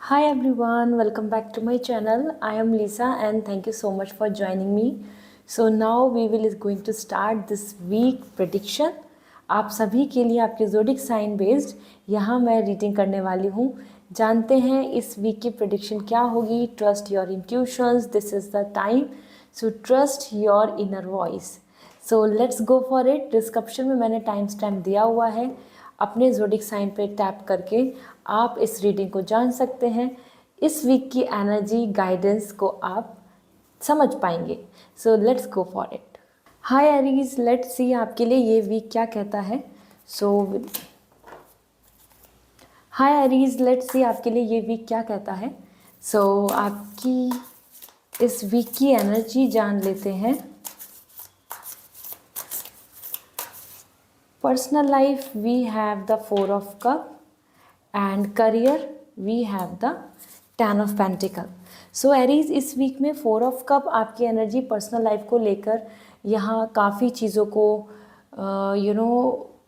Hi everyone, welcome back to my channel. I am Lisa and thank you so much for joining me. So now we will is going to start this week prediction. आप सभी के लिए आपके zodiac sign based यहाँ मैं reading करने वाली हूँ. जानते हैं इस वीक की प्रेडिक्शन क्या होगी. Trust your intuitions, this is the time. So trust your inner voice. So let's go for it. Description में मैंने टाइम स्टैम्प दिया हुआ है. अपने ज़ोडिक साइन पे टैप करके आप इस रीडिंग को जान सकते हैं. इस वीक की एनर्जी गाइडेंस को आप समझ पाएंगे. सो let's go for it. Hi Aries, let's see आपके लिए ये वीक क्या कहता है. सो हाय एरीज, लेट्स सी आपके लिए ये वीक क्या कहता है. सो आपकी इस वीक की एनर्जी जान लेते हैं. Personal life, we have the 4 of Cup, and career we have the 10 of Pentacle. So Aries, इस वीक में 4 of Cup आपकी एनर्जी पर्सनल लाइफ को लेकर यहाँ काफ़ी चीज़ों को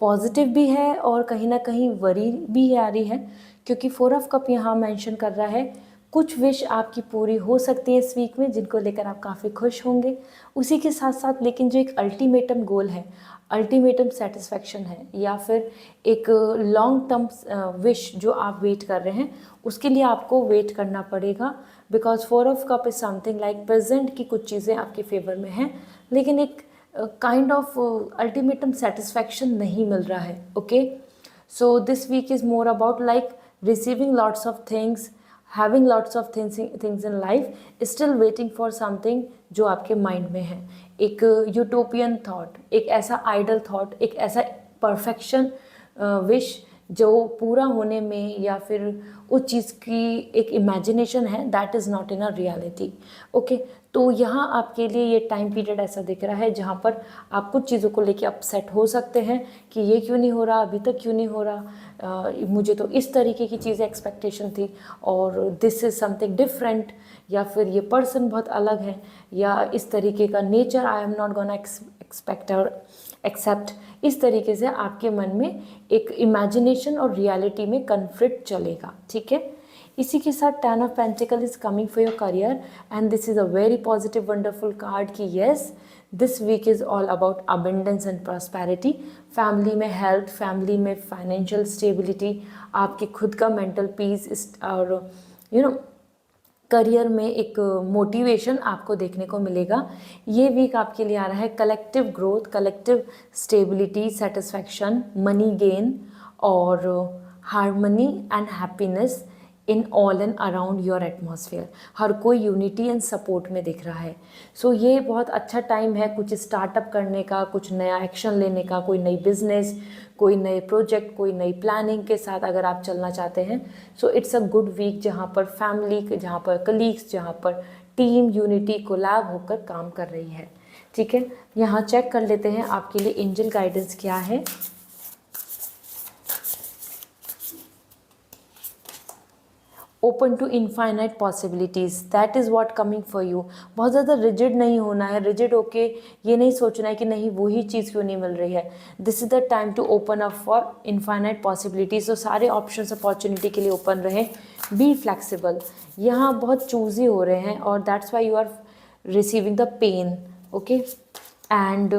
पॉजिटिव भी है और कहीं ना कहीं वरी भी आ रही है, क्योंकि 4 of Cup यहाँ मेंशन कर रहा है कुछ विश आपकी पूरी हो सकती है इस वीक में, जिनको लेकर आप काफ़ी खुश होंगे. उसी के साथ साथ लेकिन जो एक अल्टीमेटम गोल है, अल्टीमेटम सेटिस्फैक्शन है, या फिर एक लॉन्ग टर्म विश जो आप वेट कर रहे हैं, उसके लिए आपको वेट करना पड़ेगा. Because 4 of Cup is something like present की कुछ चीज़ें आपके फेवर में हैं, लेकिन एक काइंड ऑफ अल्टीमेटम सेटिस्फैक्शन नहीं मिल रहा है. Okay, so this week is more about like receiving lots of things, having lots of things in life, still waiting for something जो आपके माइंड में है. एक यूटोपियन थॉट, एक ऐसा आइडल थॉट, एक ऐसा परफेक्शन विश जो पूरा होने में या फिर उस चीज़ की एक इमेजिनेशन है, that is not in a reality. Okay, तो यहाँ आपके लिए ये टाइम पीरियड ऐसा दिख रहा है जहाँ पर आप कुछ चीज़ों को लेके अपसेट हो सकते हैं कि ये क्यों नहीं हो रहा, अभी तक क्यों नहीं हो रहा, मुझे तो इस तरीके की चीज़ें एक्सपेक्टेशन थी और दिस इज़ समथिंग डिफरेंट, या फिर ये पर्सन बहुत अलग है, या इस तरीके का nature I am not gonna expect और एक्सेप्ट. इस तरीके से आपके मन में एक इमेजिनेशन और रियलिटी में कन्फ्लिक्ट चलेगा. ठीक है, इसी के साथ 10 of Pentacle is coming for your career and this is a very positive wonderful card कि yes, this week is all about abundance and prosperity. Family में हेल्थ, फैमिली में फाइनेंशियल स्टेबिलिटी, आपके खुद का मेंटल पीस और career में एक motivation आपको देखने को मिलेगा. ये वीक आपके लिए आ रहा है collective growth, collective stability, satisfaction, money gain और harmony and happiness in all and around your atmosphere. हर कोई यूनिटी एंड सपोर्ट में दिख रहा है. सो ये बहुत अच्छा टाइम है कुछ स्टार्टअप करने का, कुछ नया एक्शन लेने का, कोई नई बिजनेस, कोई नए प्रोजेक्ट, कोई नई प्लानिंग के साथ अगर आप चलना चाहते हैं. So it's a good week जहाँ पर फैमिली, जहाँ पर कलीग्स, जहाँ पर टीम यूनिटी कोलैब होकर काम कर रही है. ठीक है, यहाँ चेक कर लेते हैं आपके लिए एंजल गाइडेंस क्या है. Open to infinite possibilities, that is what coming for you. बहुत ज़्यादा रिजिड नहीं होना है. रिजिड होके ये नहीं सोचना है कि नहीं वही चीज़ क्यों नहीं मिल रही है. This is the time to open up for infinite possibilities. तो सारे ऑप्शंस अपॉर्चुनिटी के लिए ओपन रहें. Be flexible. यहाँ बहुत चूज़ी हो रहे हैं और that's why you are receiving the pain. Okay, and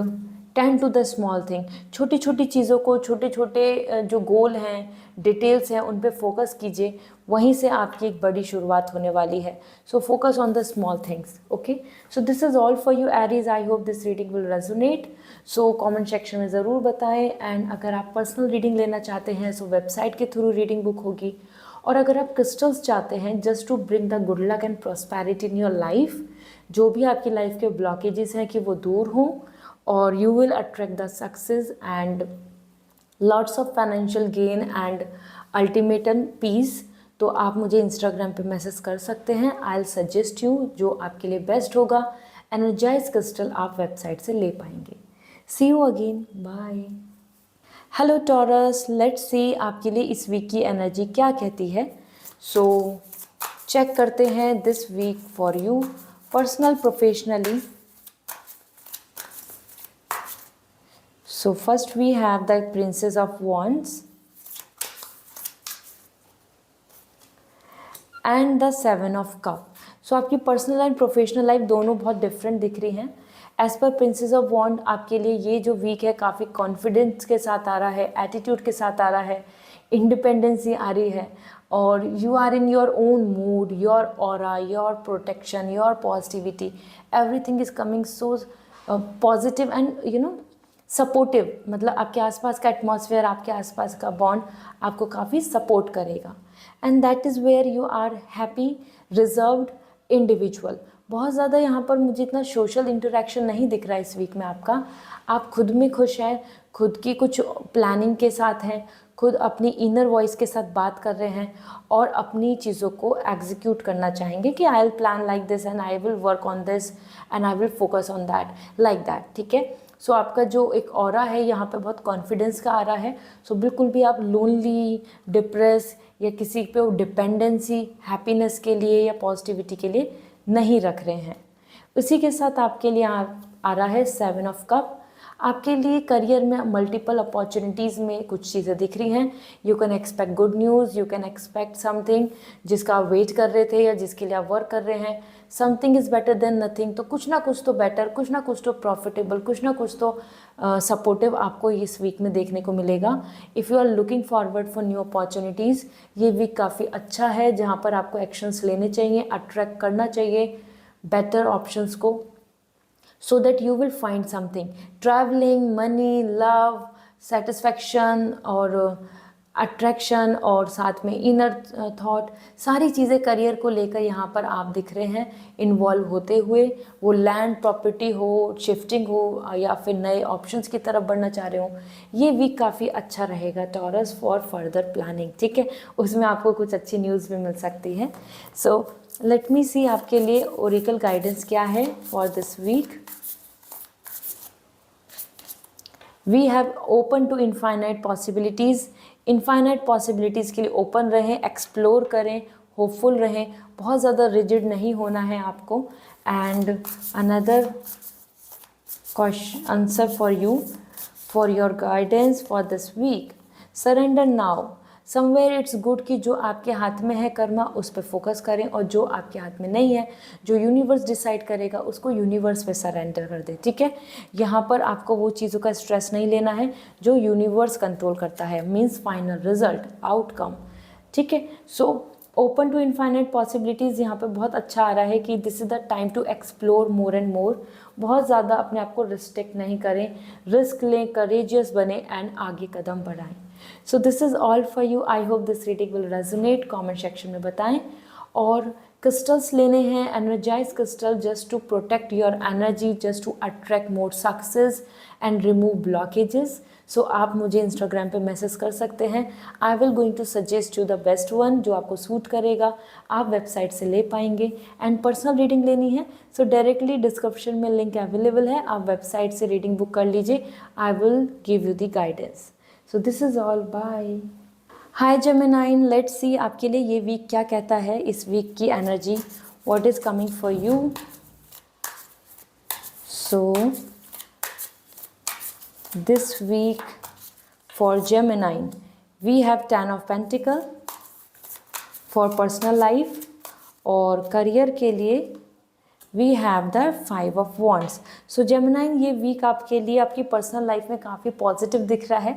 tend to the small thing. छोटी छोटी चीज़ों को, छोटे छोटे जो गोल हैं, डिटेल्स हैं, उन पे फोकस कीजिए. वहीं से आपकी एक बड़ी शुरुआत होने वाली है. So focus on the small things. Okay, so this is all for you Aries. I hope this reading will resonate. So comment section में ज़रूर बताएं. एंड अगर आप पर्सनल रीडिंग लेना चाहते हैं सो वेबसाइट के थ्रू रीडिंग बुक होगी. और अगर आप क्रिस्टल्स चाहते हैं just to bring the good luck and prosperity in your life, जो भी आपकी लाइफ के ब्लॉकेजेस हैं कि वो दूर हों, और you will attract the success and lots of financial gain and ultimate peace, तो आप मुझे इंस्टाग्राम पे मैसेज कर सकते हैं. I'll suggest you जो आपके लिए बेस्ट होगा. एनर्जाइज क्रिस्टल आप वेबसाइट से ले पाएंगे. See you again. Bye. Hello taurus, let's see आपके लिए इस वीक की एनर्जी क्या कहती है. सो चेक करते हैं this week for you personal, professionally. So first we have the Princess of Wands, and the 7 of cup. So आपकी पर्सनल एंड प्रोफेशनल लाइफ दोनों बहुत डिफरेंट दिख रही हैं। एज पर प्रिंसेस ऑफ वॉन्ड आपके लिए ये जो वीक है काफ़ी कॉन्फिडेंस के साथ आ रहा है, एटीट्यूड के साथ आ रहा है, इंडिपेंडेंसी आ रही है, और you are in your own mood, your aura, your protection, your positivity, everything is coming so positive and supportive. मतलब आपके आसपास का एटमॉस्फेयर, आपके आसपास का बॉन्ड आपको काफ़ी सपोर्ट करेगा। And that is where you are happy, reserved individual. बहुत ज़्यादा यहाँ पर मुझे इतना सोशल इंटरेक्शन नहीं दिख रहा है इस वीक में आपका। आप खुद में खुश हैं, खुद की कुछ प्लानिंग के साथ हैं, खुद अपनी इनर वॉइस के साथ बात कर रहे हैं और अपनी चीज़ों को एग्जीक्यूट करना चाहेंगे कि I will plan like this and I will work on this and I will focus on that, like that. ठीक है, सो आपका जो एक ऑरा है यहाँ पे बहुत कॉन्फिडेंस का आ रहा है। सो बिल्कुल भी आप लोनली, डिप्रेस या किसी पे डिपेंडेंसी हैप्पीनेस के लिए या पॉजिटिविटी के लिए नहीं रख रहे हैं। उसी के साथ आपके लिए आ रहा है 7 ऑफ कप। आपके लिए करियर में मल्टीपल अपॉर्चुनिटीज़ में कुछ चीज़ें दिख रही हैं। You can expect good news, you can expect something जिसका आप वेट कर रहे थे या जिसके लिए आप वर्क कर रहे हैं। Something is better than nothing. तो कुछ ना कुछ तो बेटर, कुछ ना कुछ तो प्रॉफिटेबल, कुछ ना कुछ तो सपोर्टिव आपको इस वीक में देखने को मिलेगा। If you are looking forward for new opportunities, ये वीक काफ़ी अच्छा है जहाँ पर आपको एक्शंस लेने चाहिए, अट्रैक्ट करना चाहिए बेटर ऑप्शंस को, so that you will find something. Traveling, money, love, satisfaction और अट्रैक्शन और साथ में इनर थॉट, सारी चीज़ें करियर को लेकर यहाँ पर आप दिख रहे हैं इन्वॉल्व होते हुए। वो लैंड प्रॉपर्टी हो, शिफ्टिंग हो या फिर नए ऑप्शंस की तरफ बढ़ना चाह रहे हो, ये वीक काफ़ी अच्छा रहेगा टॉरस फॉर फर्दर प्लानिंग। ठीक है, उसमें आपको कुछ अच्छी न्यूज़ भी मिल सकती है। सो लेट मी सी आपके लिए ओरेकल गाइडेंस क्या है for this week. We have open to infinite possibilities. Infinite possibilities के लिए ओपन रहें, एक्सप्लोर करें, होपफुल रहें, बहुत ज़्यादा रिजिड नहीं होना है आपको। And another question answer for you, for your guidance for this week, surrender now. Somewhere it's good कि जो आपके हाथ में है कर्मा उस पर फोकस करें, और जो आपके हाथ में नहीं है, जो यूनिवर्स डिसाइड करेगा उसको यूनिवर्स पे सरेंडर कर दे। ठीक है, यहाँ पर आपको वो चीज़ों का स्ट्रेस नहीं लेना है जो यूनिवर्स कंट्रोल करता है, मीन्स फाइनल रिजल्ट, आउटकम। ठीक है, so open to infinite possibilities यहाँ पे बहुत अच्छा आ रहा है कि this is the time to explore more and more. बहुत ज़्यादा अपने आप को रिस्ट्रिक्ट नहीं करें, रिस्क लें, करेजियस बने एंड आगे कदम बढ़ाएं। So this is all for you. I hope this reading will resonate. Comment section में बताएं। और क्रिस्टल्स लेने हैं, energize crystal just to protect your energy, just to attract more success and remove blockages. So आप मुझे Instagram पे message कर सकते हैं। I will going to suggest you the best one जो आपको सूट करेगा, आप वेबसाइट से ले पाएंगे। एंड पर्सनल रीडिंग लेनी है सो डायरेक्टली डिस्क्रिप्शन में लिंक अवेलेबल है, आप वेबसाइट से रीडिंग बुक कर लीजिए। I will give you the guidance. So this is all, bye. Hi Gemini, let's see आपके लिए ये वीक क्या कहता है, इस वीक की energy, what is coming for you. So this week for Gemini we have 10 of Pentacle for personal life, और career के लिए we have the 5 of wands. So Gemini, ये वीक आपके लिए आपकी पर्सनल लाइफ में काफ़ी पॉजिटिव दिख रहा है।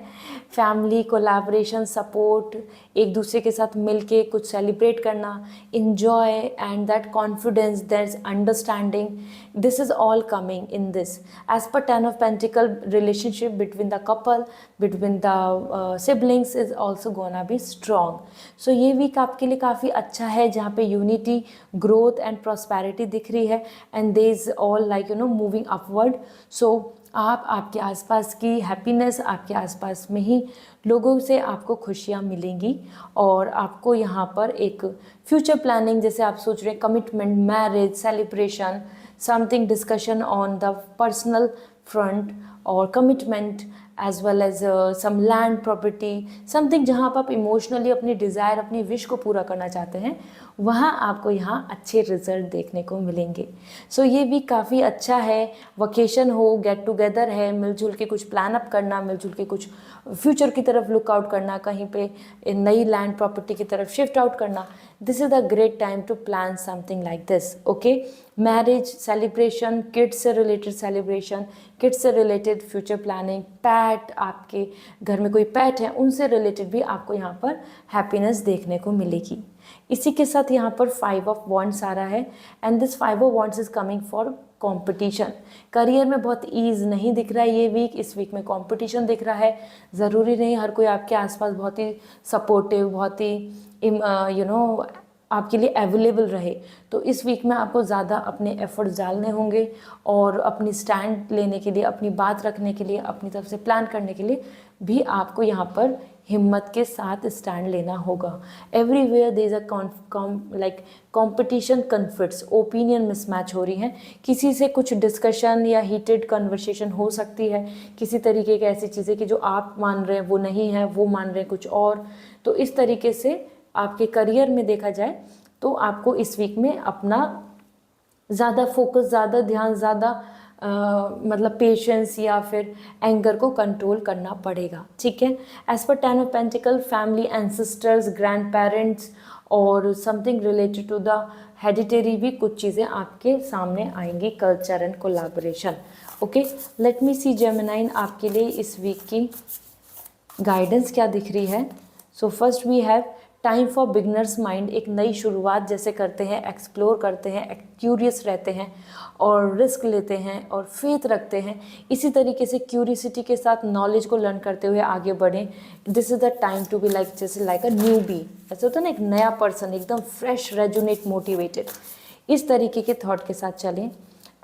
फैमिली, कोलैबोरेशन, सपोर्ट, एक दूसरे के साथ मिलके कुछ सेलिब्रेट करना, enjoy and that confidence, that understanding, this is all coming in this. As per 10 of pentacle, relationship between the couple, between the siblings is also gonna be strong. So ये week आपके लिए काफ़ी अच्छा है जहाँ पे unity, growth and prosperity दिख रही है, and they is all like moving upward. So आप आपके आसपास की हैप्पीनेस, आपके आसपास में ही लोगों से आपको खुशियाँ मिलेंगी, और आपको यहाँ पर एक फ्यूचर प्लानिंग, जैसे आप सोच रहे हैं commitment, marriage, celebration, something, discussion on the personal front और commitment as well as some land property, something जहाँ आप इमोशनली अपनी डिज़ायर, अपनी विश को पूरा करना चाहते हैं, वहाँ आपको यहाँ अच्छे रिजल्ट देखने को मिलेंगे। सो ये वीक काफ़ी अच्छा है। वकेशन हो, गेट टुगेदर है, मिलजुल के कुछ प्लान अप करना, मिलजुल के कुछ फ्यूचर की तरफ लुक आउट करना, कहीं पे नई लैंड प्रॉपर्टी की तरफ शिफ्ट आउट करना। This is a great time to plan something like this. Okay, marriage celebration, kids से रिलेटेड सेलिब्रेशन, किड्स से रिलेटेड फ्यूचर प्लानिंग, पैट, आपके घर में कोई पैट है उनसे रिलेटेड भी आपको यहाँ पर हैप्पीनेस देखने को मिलेगी। इसी के साथ यहाँ पर 5 ऑफ वॉन्ड्स आ रहा है and this 5 of wands is coming for competition. Career में बहुत ईज नहीं दिख रहा है ये वीक, इस वीक में कंपटीशन दिख रहा है। ज़रूरी नहीं हर कोई आपके आसपास बहुत ही सपोर्टिव, बहुत ही आपके लिए अवेलेबल रहे। तो इस वीक में आपको ज़्यादा अपने एफर्ट्स डालने होंगे और अपनी स्टैंड लेने के लिए, अपनी बात रखने के लिए, अपनी तरफ से प्लान करने के लिए भी आपको यहाँ पर हिम्मत के साथ स्टैंड लेना होगा। Everywhere there is a competition conflicts, opinion mismatch हो रही हैं, किसी से कुछ डिस्कशन या हीटेड कन्वर्सेशन हो सकती है, किसी तरीके की ऐसी चीज़ें कि जो आप मान रहे हैं वो नहीं है, वो मान रहे हैं कुछ और। तो इस तरीके से आपके करियर में देखा जाए तो आपको इस वीक में अपना ज़्यादा फोकस, ज़्यादा ध्यान, ज़्यादा मतलब पेशेंस या फिर एंगर को कंट्रोल करना पड़ेगा। ठीक है, as per 10 of pentacle, family, ancestors, grand parents और something related to the hereditary भी कुछ चीज़ें आपके सामने आएंगी, culture and collaboration. Okay, let me see Gemini आपके लिए इस वीक की गाइडेंस क्या दिख रही है। So first we have time for beginners mind, एक नई शुरुआत जैसे करते हैं, एक्सप्लोर करते हैं, क्यूरियस रहते हैं और रिस्क लेते हैं और फेथ रखते हैं, इसी तरीके से क्यूरियसिटी के साथ नॉलेज को लर्न करते हुए आगे बढ़ें। This is the time to be like, जैसे लाइक अ न्यू बी, ऐसे होता है ना, एक नया पर्सन, एकदम फ्रेश, रेजुनेट, मोटिवेटेड, इस तरीके के थॉट के साथ चलें।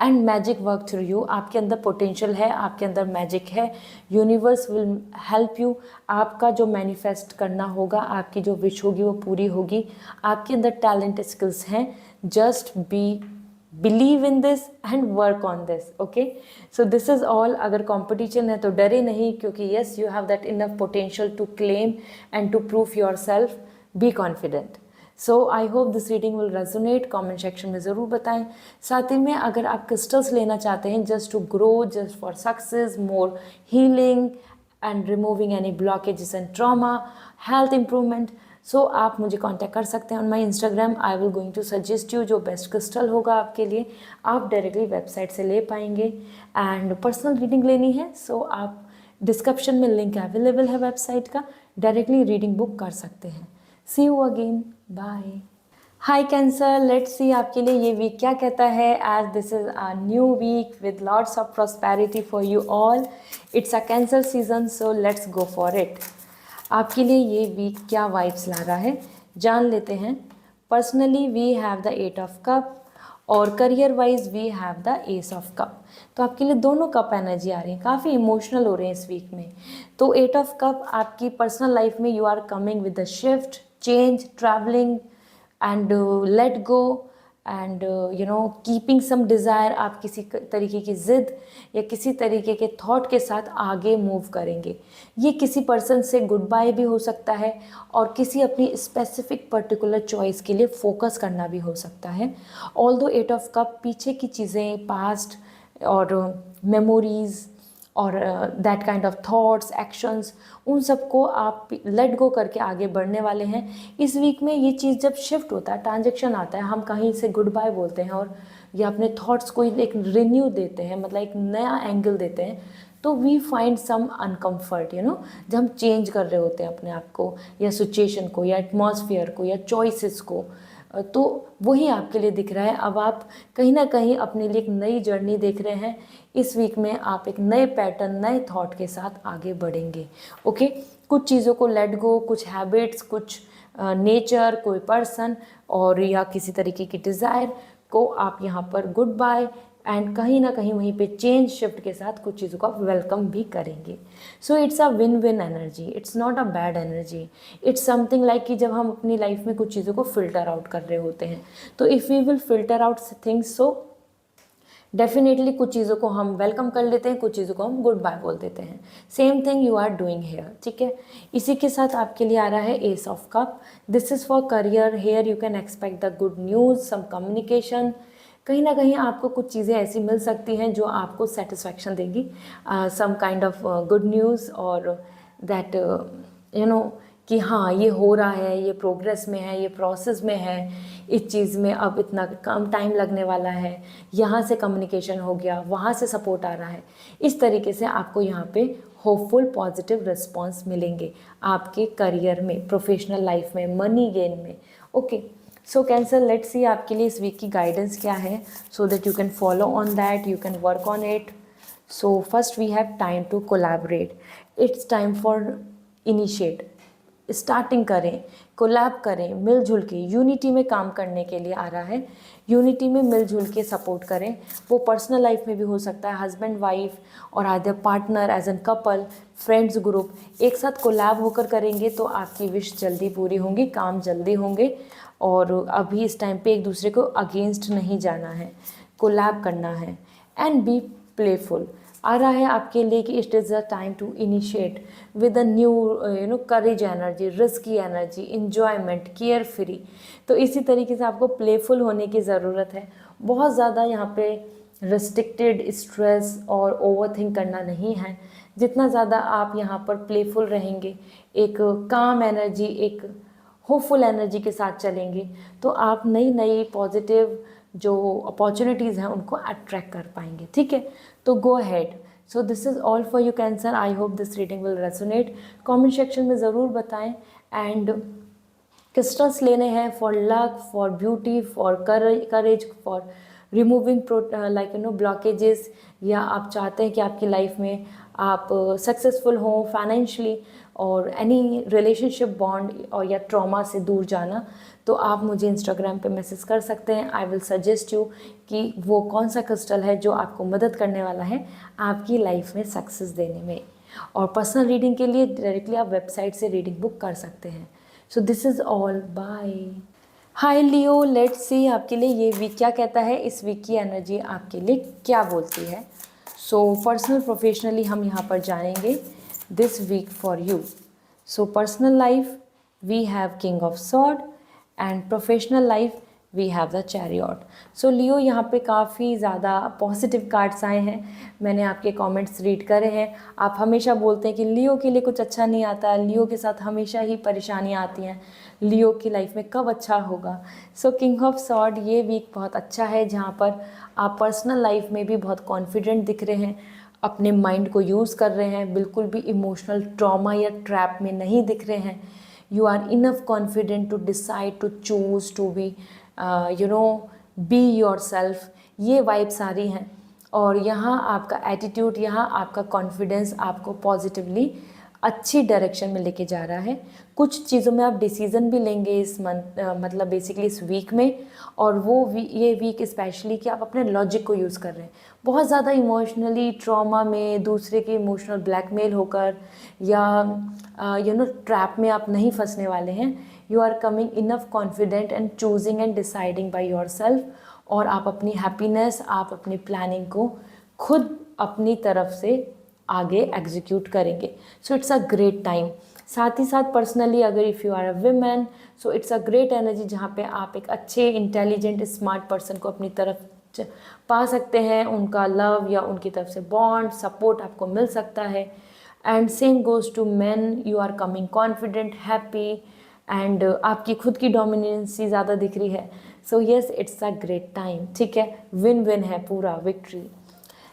And magic work through you, आपके अंदर पोटेंशियल है, आपके अंदर मैजिक है, यूनिवर्स विल हेल्प यू। आपका जो मैनिफेस्ट करना होगा, आपकी जो विश होगी वो पूरी होगी। आपके अंदर टैलेंट, स्किल्स हैं, just believe in this and work on this. Okay, so this is all. अगर कंपटीशन है तो डरे नहीं, क्योंकि yes you have that enough potential to claim and to prove yourself. Be confident. So I hope this reading will resonate. Comment section में ज़रूर बताएं। साथ ही में अगर आप क्रिस्टल्स लेना चाहते हैं just to grow, just for success, more healing and removing any blockages and trauma, health improvement, so आप मुझे कांटेक्ट कर सकते हैं on my Instagram. I will going to suggest you जो बेस्ट क्रिस्टल होगा आपके लिए। आप डायरेक्टली वेबसाइट से ले पाएंगे एंड पर्सनल रीडिंग लेनी है सो आप डिस्क्रिप्शन में लिंक अवेलेबल है वेबसाइट का, डायरेक्टली रीडिंग बुक कर सकते हैं। See you again, bye. Hi Cancer, let's see आपके लिए ये वीक क्या कहता है। As this is a new week with lots of prosperity for you all. It's a Cancer season, so let's go for it. आपके लिए ये week क्या वाइब्स ला रहा है जान लेते हैं। Personally we have the 8 of cup और career wise we have the ace of cup. तो आपके लिए दोनों कप एनर्जी आ रही है, काफ़ी इमोशनल हो रहे हैं इस वीक में। तो 8 ऑफ कप आपकी पर्सनल लाइफ में you are coming with the shift, change, travelling and let go and keeping some desire. आप किसी तरीके की ज़िद या किसी तरीके के थॉट के साथ आगे मूव करेंगे। ये किसी पर्सन से गुड बाय भी हो सकता है और किसी अपनी स्पेसिफिक पर्टिकुलर चॉइस के लिए फोकस करना भी हो सकता है। ऑल्दो 8 ऑफ कप पीछे की चीज़ें, पास्ट और मेमोरीज़ और that kind of thoughts, actions, उन सबको आप लेट गो करके आगे बढ़ने वाले हैं। इस वीक में ये चीज़ जब शिफ्ट होता है, ट्रांजेक्शन आता है, हम कहीं से गुड बाय बोलते हैं और या अपने थॉट्स को एक रिन्यू देते हैं, मतलब एक नया एंगल देते हैं, तो वी फाइंड सम अनकम्फर्ट जब हम चेंज कर रहे होते हैं अपने आप को या सिचुएशन को या एटमॉस्फेयर को या चॉइसेस को, तो वही आपके लिए दिख रहा है। अब आप कहीं ना कहीं अपने लिए एक नई जर्नी देख रहे हैं। इस वीक में आप एक नए पैटर्न, नए थॉट के साथ आगे बढ़ेंगे। ओके, कुछ चीज़ों को लेट गो, कुछ हैबिट्स, कुछ नेचर, कोई पर्सन और या किसी तरीके की डिज़ायर को आप यहाँ पर गुड बाय एंड कहीं ना कहीं वहीं पे चेंज, शिफ्ट के साथ कुछ चीज़ों को आप वेलकम भी करेंगे। So it's a win win energy, it's not a bad energy. It's something like कि जब हम अपनी लाइफ में कुछ चीज़ों को फिल्टर आउट कर रहे होते हैं, तो if we will filter out things, so definitely कुछ चीज़ों को हम वेलकम कर लेते हैं, कुछ चीज़ों को हम गुड बाय बोल देते हैं। Same thing you are doing here, ठीक है। इसी के साथ आपके लिए आ रहा है ace of cup. This is for career. Here you can expect the good news, some communication. कहीं ना कहीं आपको कुछ चीज़ें ऐसी मिल सकती हैं जो आपको सेटिस्फैक्शन देगी, some kind of good news, और दैट यू नो कि हाँ ये हो रहा है, ये प्रोग्रेस में है, ये प्रोसेस में है, इस चीज़ में अब इतना कम टाइम लगने वाला है, यहाँ से कम्युनिकेशन हो गया, वहाँ से सपोर्ट आ रहा है। इस तरीके से आपको यहाँ पे होपफुल पॉजिटिव रिस्पॉन्स मिलेंगे आपके करियर में, प्रोफेशनल लाइफ में, मनी गेन में। Okay, so Cancer, let's see आपके लिए इस वीक की गाइडेंस क्या है, so that you can follow on that, you can work on it. So first we have time to collaborate. It's time for initiate, starting करें, collab करें, मिलजुल के यूनिटी में काम करने के लिए आ रहा है। यूनिटी में मिलजुल के सपोर्ट करें। वो पर्सनल लाइफ में भी हो सकता है, हस्बैंड वाइफ और other partner, as an couple, friends group, एक साथ कोलैब होकर करेंगे तो आपकी विश जल्दी पूरी होंगी, काम जल्दी होंगे। और अभी इस टाइम पे एक दूसरे को अगेंस्ट नहीं जाना है, कोलैब करना है। एंड बी प्लेफुल आ रहा है आपके लिए कि it is a time to initiate with a new courage energy, risky energy, enjoyment, carefree. तो इसी तरीके से आपको प्लेफुल होने की ज़रूरत है। बहुत ज़्यादा यहाँ पे रिस्ट्रिक्टेड, स्ट्रेस और ओवरथिंक करना नहीं है। जितना ज़्यादा आप यहाँ पर प्लेफुल रहेंगे, एक काम एनर्जी, एक होपफुल एनर्जी के साथ चलेंगे, तो आप नई नई पॉजिटिव जो अपॉर्चुनिटीज़ हैं उनको अट्रैक्ट कर पाएंगे, ठीक है। तो go ahead. So this is all for you cancer. I hope this reading will resonate. Comment section में ज़रूर बताएं। एंड क्रिस्टल्स लेने हैं for luck, for beauty, for courage, for removing blockages, या आप चाहते हैं कि आपकी लाइफ में आप सक्सेसफुल हों फाइनेंशियली, और एनी रिलेशनशिप बॉन्ड और या ट्रॉमा से दूर जाना, तो आप मुझे इंस्टाग्राम पे मैसेज कर सकते हैं। आई विल सजेस्ट यू कि वो कौन सा क्रिस्टल है जो आपको मदद करने वाला है आपकी लाइफ में सक्सेस देने में। और पर्सनल रीडिंग के लिए डायरेक्टली आप वेबसाइट से रीडिंग बुक कर सकते हैं। So this is all, bye. Hi Leo, let's see आपके लिए ये वीक क्या कहता है, इस वीक की एनर्जी आपके लिए क्या बोलती है। सो पर्सनल प्रोफेशनली हम यहाँ पर जानेंगे this week for you. So personal life we have king of sword, and professional life we have the chariot. So Leo, यहाँ पे काफ़ी ज़्यादा पॉजिटिव कार्ड्स आए हैं। मैंने आपके कमेंट्स रीड करे हैं। आप हमेशा बोलते हैं कि लियो के लिए कुछ अच्छा नहीं आता, लियो के साथ हमेशा ही परेशानियाँ आती हैं, लियो की लाइफ में कब अच्छा होगा। सो किंग ऑफ सॉर्ड ये वीक बहुत अच्छा है, जहाँ पर आप पर्सनल लाइफ में भी बहुत कॉन्फिडेंट दिख रहे हैं, अपने माइंड को यूज़ कर रहे हैं, बिल्कुल भी इमोशनल ट्रॉमा या ट्रैप में नहीं दिख रहे हैं। You are enough confident to decide to choose to be be yourself, vibe वाइब सारी हैं। और यहाँ आपका एटीट्यूड, यहाँ आपका कॉन्फिडेंस आपको पॉजिटिवली अच्छी डायरेक्शन में लेके जा रहा है। कुछ चीज़ों में आप डिसीज़न भी लेंगे इस मंथ, मतलब बेसिकली इस वीक में। और ये वीक स्पेशली कि आप अपने लॉजिक को यूज़ कर रहे हैं, बहुत ज़्यादा इमोशनली ट्रॉमा में, दूसरे के इमोशनल ब्लैकमेल होकर या ट्रैप में आप नहीं फंसने वाले हैं। You are coming enough confident and choosing and deciding by yourself. और आप अपनी हैप्पीनेस, आप अपनी प्लानिंग को खुद अपनी तरफ से आगे एग्जीक्यूट करेंगे। So it's a great time. साथ ही साथ पर्सनली अगर if you are a women, so it's a great energy, जहाँ पे आप एक अच्छे इंटेलिजेंट स्मार्ट पर्सन को अपनी तरफ पा सकते हैं। उनका लव या उनकी तरफ से बॉन्ड, सपोर्ट आपको मिल सकता है। And same goes to man, you are coming confident, happy, and आपकी खुद की डोमिनेंसी ज़्यादा दिख रही है। So yes, it's a great time, ठीक है, विन विन है पूरा, विक्ट्री।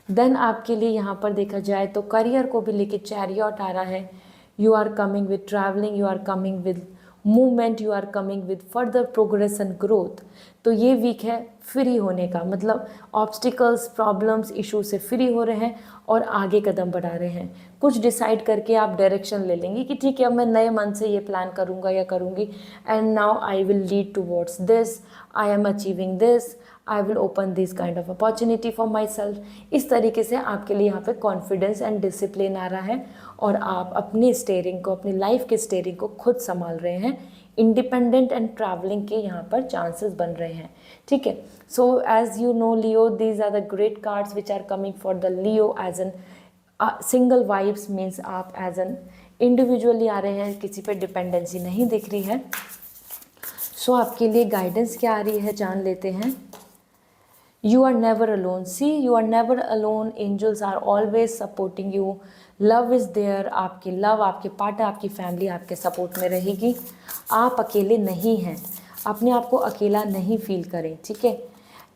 देन आपके लिए यहाँ पर देखा जाए तो करियर को भी लेके चैरियट आ रहा है। You are coming with travelling, you are coming with movement, you are coming with further progress and growth. तो ये वीक है फ्री होने का, मतलब ऑब्स्टिकल्स, प्रॉब्लम्स, इशू से फ्री हो रहे हैं और आगे कदम बढ़ा रहे हैं। कुछ डिसाइड करके आप डायरेक्शन ले लेंगे कि ठीक है, अब मैं नए मन से ये प्लान करूँगा या करूँगी, and now I will lead towards this, I am achieving this, I will open this kind of opportunity for my self. इस तरीके से आपके लिए यहाँ पे कॉन्फिडेंस एंड डिसिप्लिन आ रहा है और आप अपनी स्टेयरिंग को, अपनी लाइफ के स्टेयरिंग को खुद संभाल रहे हैं इंडिपेंडेंट एंड ट्रैवलिंग के यहाँ पर चांसेस बन रहे हैं, ठीक है। So as you know Leo, these are the great cards which are coming for the Leo as an single vibes, means आप एज एन इंडिविजुअली आ रहे हैं, किसी पे डिपेंडेंसी नहीं दिख रही है। सो आपके लिए गाइडेंस क्या आ रही है जान लेते हैं। You are never alone. See, you are never alone. Angels are always supporting you. Love is there. आपकी लव, आपके पार्टनर, आपकी फैमिली आपके सपोर्ट में रहेगी। आप अकेले नहीं हैं, अपने आप को अकेला नहीं फील करें, ठीक है।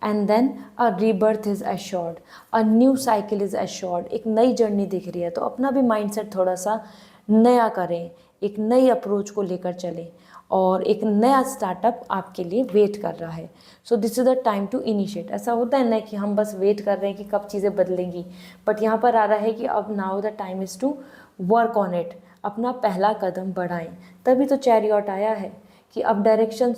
And then a rebirth is assured, a new cycle is assured. एक नई जर्नी दिख रही है, तो अपना भी माइंडसेट थोड़ा सा नया करें, एक नई अप्रोच को लेकर चलें, और एक नया स्टार्टअप आपके लिए वेट कर रहा है। So this is the time to initiate. ऐसा होता है ना कि हम बस वेट कर रहे हैं कि कब चीज़ें बदलेंगी, बट यहाँ पर आ रहा है कि अब now the time is to work on it. अपना पहला कदम बढ़ाएं, तभी तो चैरियट आया है कि अब डायरेक्शन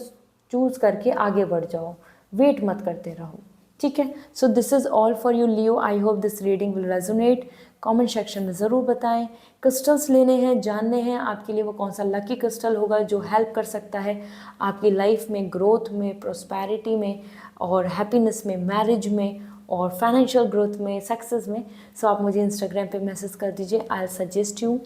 चूज़ करके आगे बढ़ जाओ, वेट मत करते रहो, ठीक है। So this is all for you Leo. I hope this reading will resonate. Comment section में ज़रूर बताएं। क्रिस्टल्स लेने हैं, जानने हैं आपके लिए वो कौन सा लकी क्रिस्टल होगा जो हेल्प कर सकता है आपकी लाइफ में, ग्रोथ में, प्रोस्पैरिटी में, और हैप्पीनेस में, मैरिज में, और फाइनेंशियल ग्रोथ में, सक्सेस में। सो आप मुझे इंस्टाग्राम पे मैसेज कर दीजिए, आई विल सजेस्ट यू,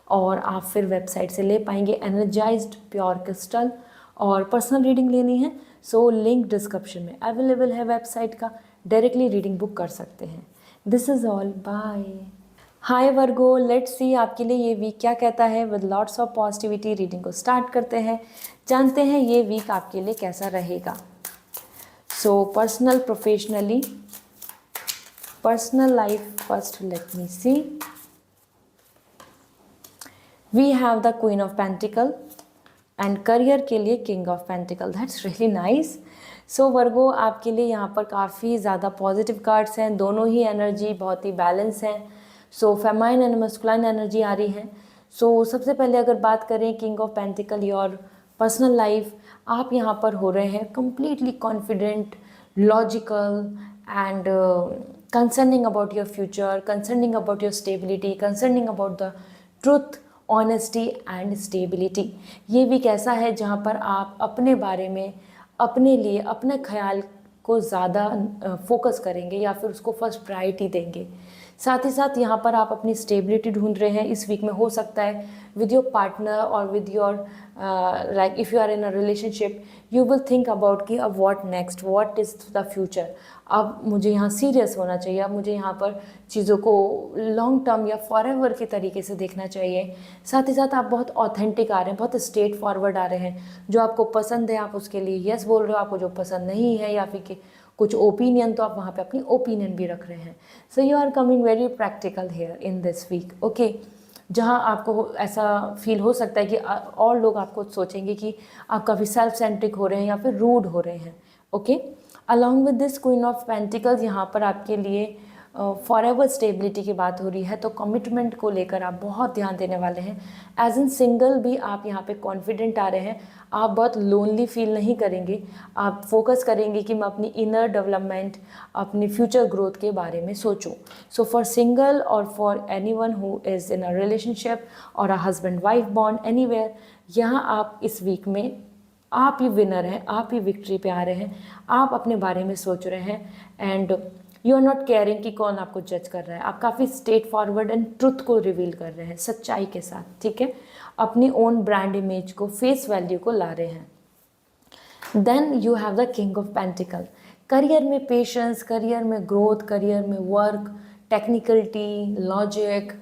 और आप फिर वेबसाइट से ले पाएंगे एनर्जाइज्ड प्योर क्रिस्टल। और पर्सनल रीडिंग लेनी है, सो लिंक डिस्क्रिप्शन में अवेलेबल है वेबसाइट का, डायरेक्टली रीडिंग बुक कर सकते हैं। This is all, bye. Hi Virgo, let's see आपके लिए ये वीक क्या कहता है। With lots of positivity reading को स्टार्ट करते हैं, जानते हैं ये वीक आपके लिए कैसा रहेगा। So personal, professionally, personal life first, let me see. We have the queen of pentacle, and career के लिए king of pentacle. That's really nice. So Virgo आपके लिए यहाँ पर काफ़ी ज़्यादा पॉजिटिव कार्ड्स हैं, दोनों ही एनर्जी बहुत ही बैलेंस हैं। सो फेमाइन एंड मस्कुलाइन एनर्जी आ रही है। सो सबसे पहले अगर बात करें king of pentacle, your personal life, आप यहाँ पर हो रहे हैं completely confident, logical, and concerning about your future, concerning about your stability, concerning about the truth, honesty and stability. ये भी कैसा है जहाँ पर आप अपने बारे में, अपने लिए, अपने ख्याल को ज़्यादा फोकस करेंगे या फिर उसको फर्स्ट प्रायोरिटी देंगे। साथ ही साथ यहाँ पर आप अपनी स्टेबिलिटी ढूंढ रहे हैं इस वीक में, हो सकता है विद योर पार्टनर और with your like if you are in a relationship, you will think about कि अब what next, what is the future. अब मुझे यहाँ सीरियस होना चाहिए, अब मुझे यहाँ पर चीज़ों को लॉन्ग टर्म या फॉरएवर के तरीके से देखना चाहिए। साथ ही साथ आप बहुत ऑथेंटिक आ रहे हैं, बहुत स्ट्रेट फॉरवर्ड आ रहे हैं। जो आपको पसंद है आप उसके लिए यस बोल रहे हो, आपको जो पसंद नहीं है या फिर कुछ ओपिनियन, तो आप वहाँ पे अपनी ओपिनियन भी रख रहे हैं। So you are coming very practical here in this week, okay. जहाँ आपको ऐसा फील हो सकता है कि और लोग आपको सोचेंगे कि आप काफ़ी सेल्फ सेंट्रिक हो रहे हैं या फिर रूड हो रहे हैं, okay. Along with this queen of pentacles, यहाँ पर आपके लिए फॉरएवर स्टेबिलिटी की बात हो रही है, तो कमिटमेंट को लेकर आप बहुत ध्यान देने वाले हैं। एज एन सिंगल भी आप यहाँ पे कॉन्फिडेंट आ रहे हैं, आप बहुत लोनली फील नहीं करेंगे। आप फोकस करेंगे कि मैं अपनी इनर डेवलपमेंट, अपनी फ्यूचर ग्रोथ के बारे में सोचूं। सो फॉर सिंगल और for anyone who is in a relationship और a husband wife bond anywhere, यहाँ आप इस वीक में आप ही विनर हैं, आप ही विक्ट्री पे आ रहे हैं। आप अपने बारे में सोच रहे हैं and you are not caring कि कौन आपको जज कर रहा है। आप काफ़ी स्ट्रेट फॉरवर्ड एंड ट्रुथ को रिवील कर रहे हैं सच्चाई के साथ, ठीक है। अपनी ओन ब्रांड इमेज को, फेस वैल्यू को ला रहे हैं। Then you have the king of pentacle. Career में पेशेंस, करियर में ग्रोथ, करियर में वर्क, टेक्निकलिटी, लॉजिक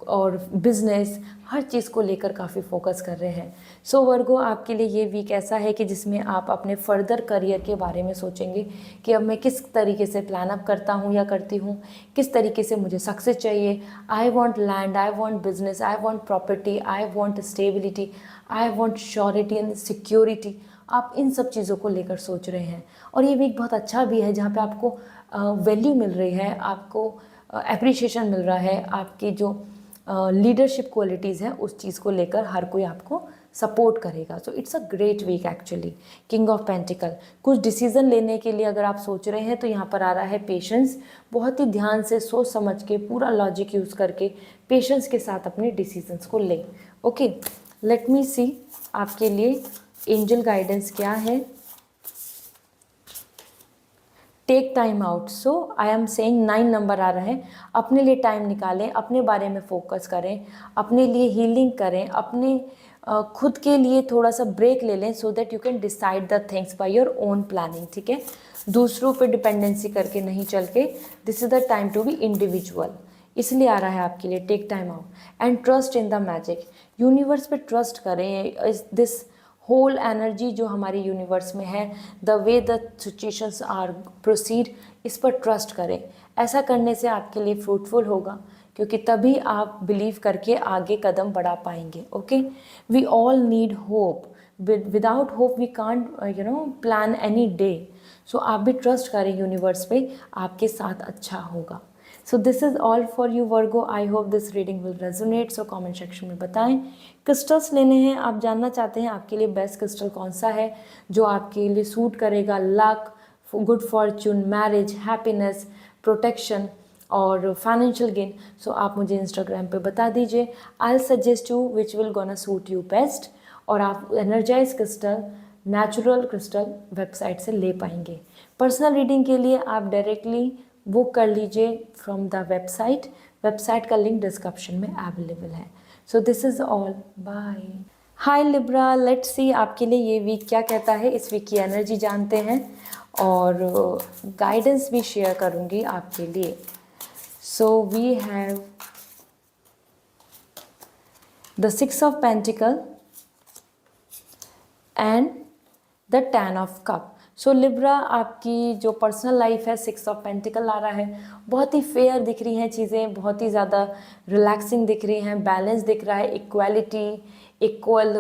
और बिजनेस, हर चीज़ को लेकर काफ़ी फोकस कर रहे हैं। सो वर्गो आपके लिए ये वीक ऐसा है कि जिसमें आप अपने फर्दर करियर के बारे में सोचेंगे कि अब मैं किस तरीके से प्लान अप करता हूँ या करती हूँ, किस तरीके से मुझे सक्सेस चाहिए। I want land, I want business, I want property, I want stability, I want surety and security. आप इन सब चीज़ों को लेकर सोच रहे हैं। और ये वीक बहुत अच्छा भी है जहाँ पे आपको वैल्यू मिल रही है, आपको एप्रिशिएशन मिल रहा है, आपकी जो लीडरशिप क्वालिटीज़ हैं उस चीज़ को लेकर हर कोई आपको सपोर्ट करेगा। So it's a great week actually. King of pentacle, कुछ डिसीज़न लेने के लिए अगर आप सोच रहे हैं तो यहाँ पर आ रहा है पेशेंस। बहुत ही ध्यान से सोच समझ के, पूरा लॉजिक यूज़ करके पेशेंस के साथ अपने डिसीजंस को लें, ओके। लेट मी सी आपके लिए एंजल गाइडेंस क्या है? Take time out. So I am saying 9 number आ रहे हैं। अपने लिए टाइम निकालें, अपने बारे में फोकस करें, अपने लिए हीलिंग करें, अपने खुद के लिए थोड़ा सा ब्रेक ले लें, so that you can decide the things by your own planning. ठीक है, दूसरों पे डिपेंडेंसी करके नहीं चल के, this is the time to be individual. इसलिए आ रहा है आपके लिए take time out and trust in the magic. Universe पे ट्रस्ट करें। दिस होल एनर्जी जो हमारे यूनिवर्स में है, the way the situations are proceed, इस पर ट्रस्ट करें। ऐसा करने से आपके लिए फ्रूटफुल होगा, क्योंकि तभी आप बिलीव करके आगे कदम बढ़ा पाएंगे। Okay, we all need hope. Without hope we can't plan any day. So आप भी ट्रस्ट करें यूनिवर्स पे, आपके साथ अच्छा होगा। सो this is all for you Virgo. I hope this reading will resonate. So comment section में बताएं। क्रिस्टल्स लेने हैं, आप जानना चाहते हैं आपके लिए बेस्ट क्रिस्टल कौन सा है जो आपके लिए सूट करेगा, luck, good fortune, marriage, happiness, protection और फाइनेंशियल गेन। सो आप मुझे इंस्टाग्राम पे बता दीजिए। I will suggest you which will gonna suit you best. और आप energize crystal, natural crystal website से ले पाएंगे। पर्सनल रीडिंग के लिए आप डायरेक्टली बुक कर लीजिए फ्रॉम द वेबसाइट। वेबसाइट का लिंक डिस्क्रिप्शन में अवेलेबल है। So this is all, bye. Hi Libra, let's see आपके लिए ये वीक क्या कहता है। इस वीक की एनर्जी जानते हैं और गाइडेंस भी शेयर करूँगी आपके लिए। So we have the 6 of pentacle and the 10 of cup. So Libra, आपकी जो पर्सनल लाइफ है, 6 ऑफ पेंटिकल आ रहा है। बहुत ही फेयर दिख रही हैं चीज़ें, बहुत ही ज़्यादा रिलैक्सिंग दिख रही हैं, बैलेंस दिख रहा है, इक्वालिटी, इक्वल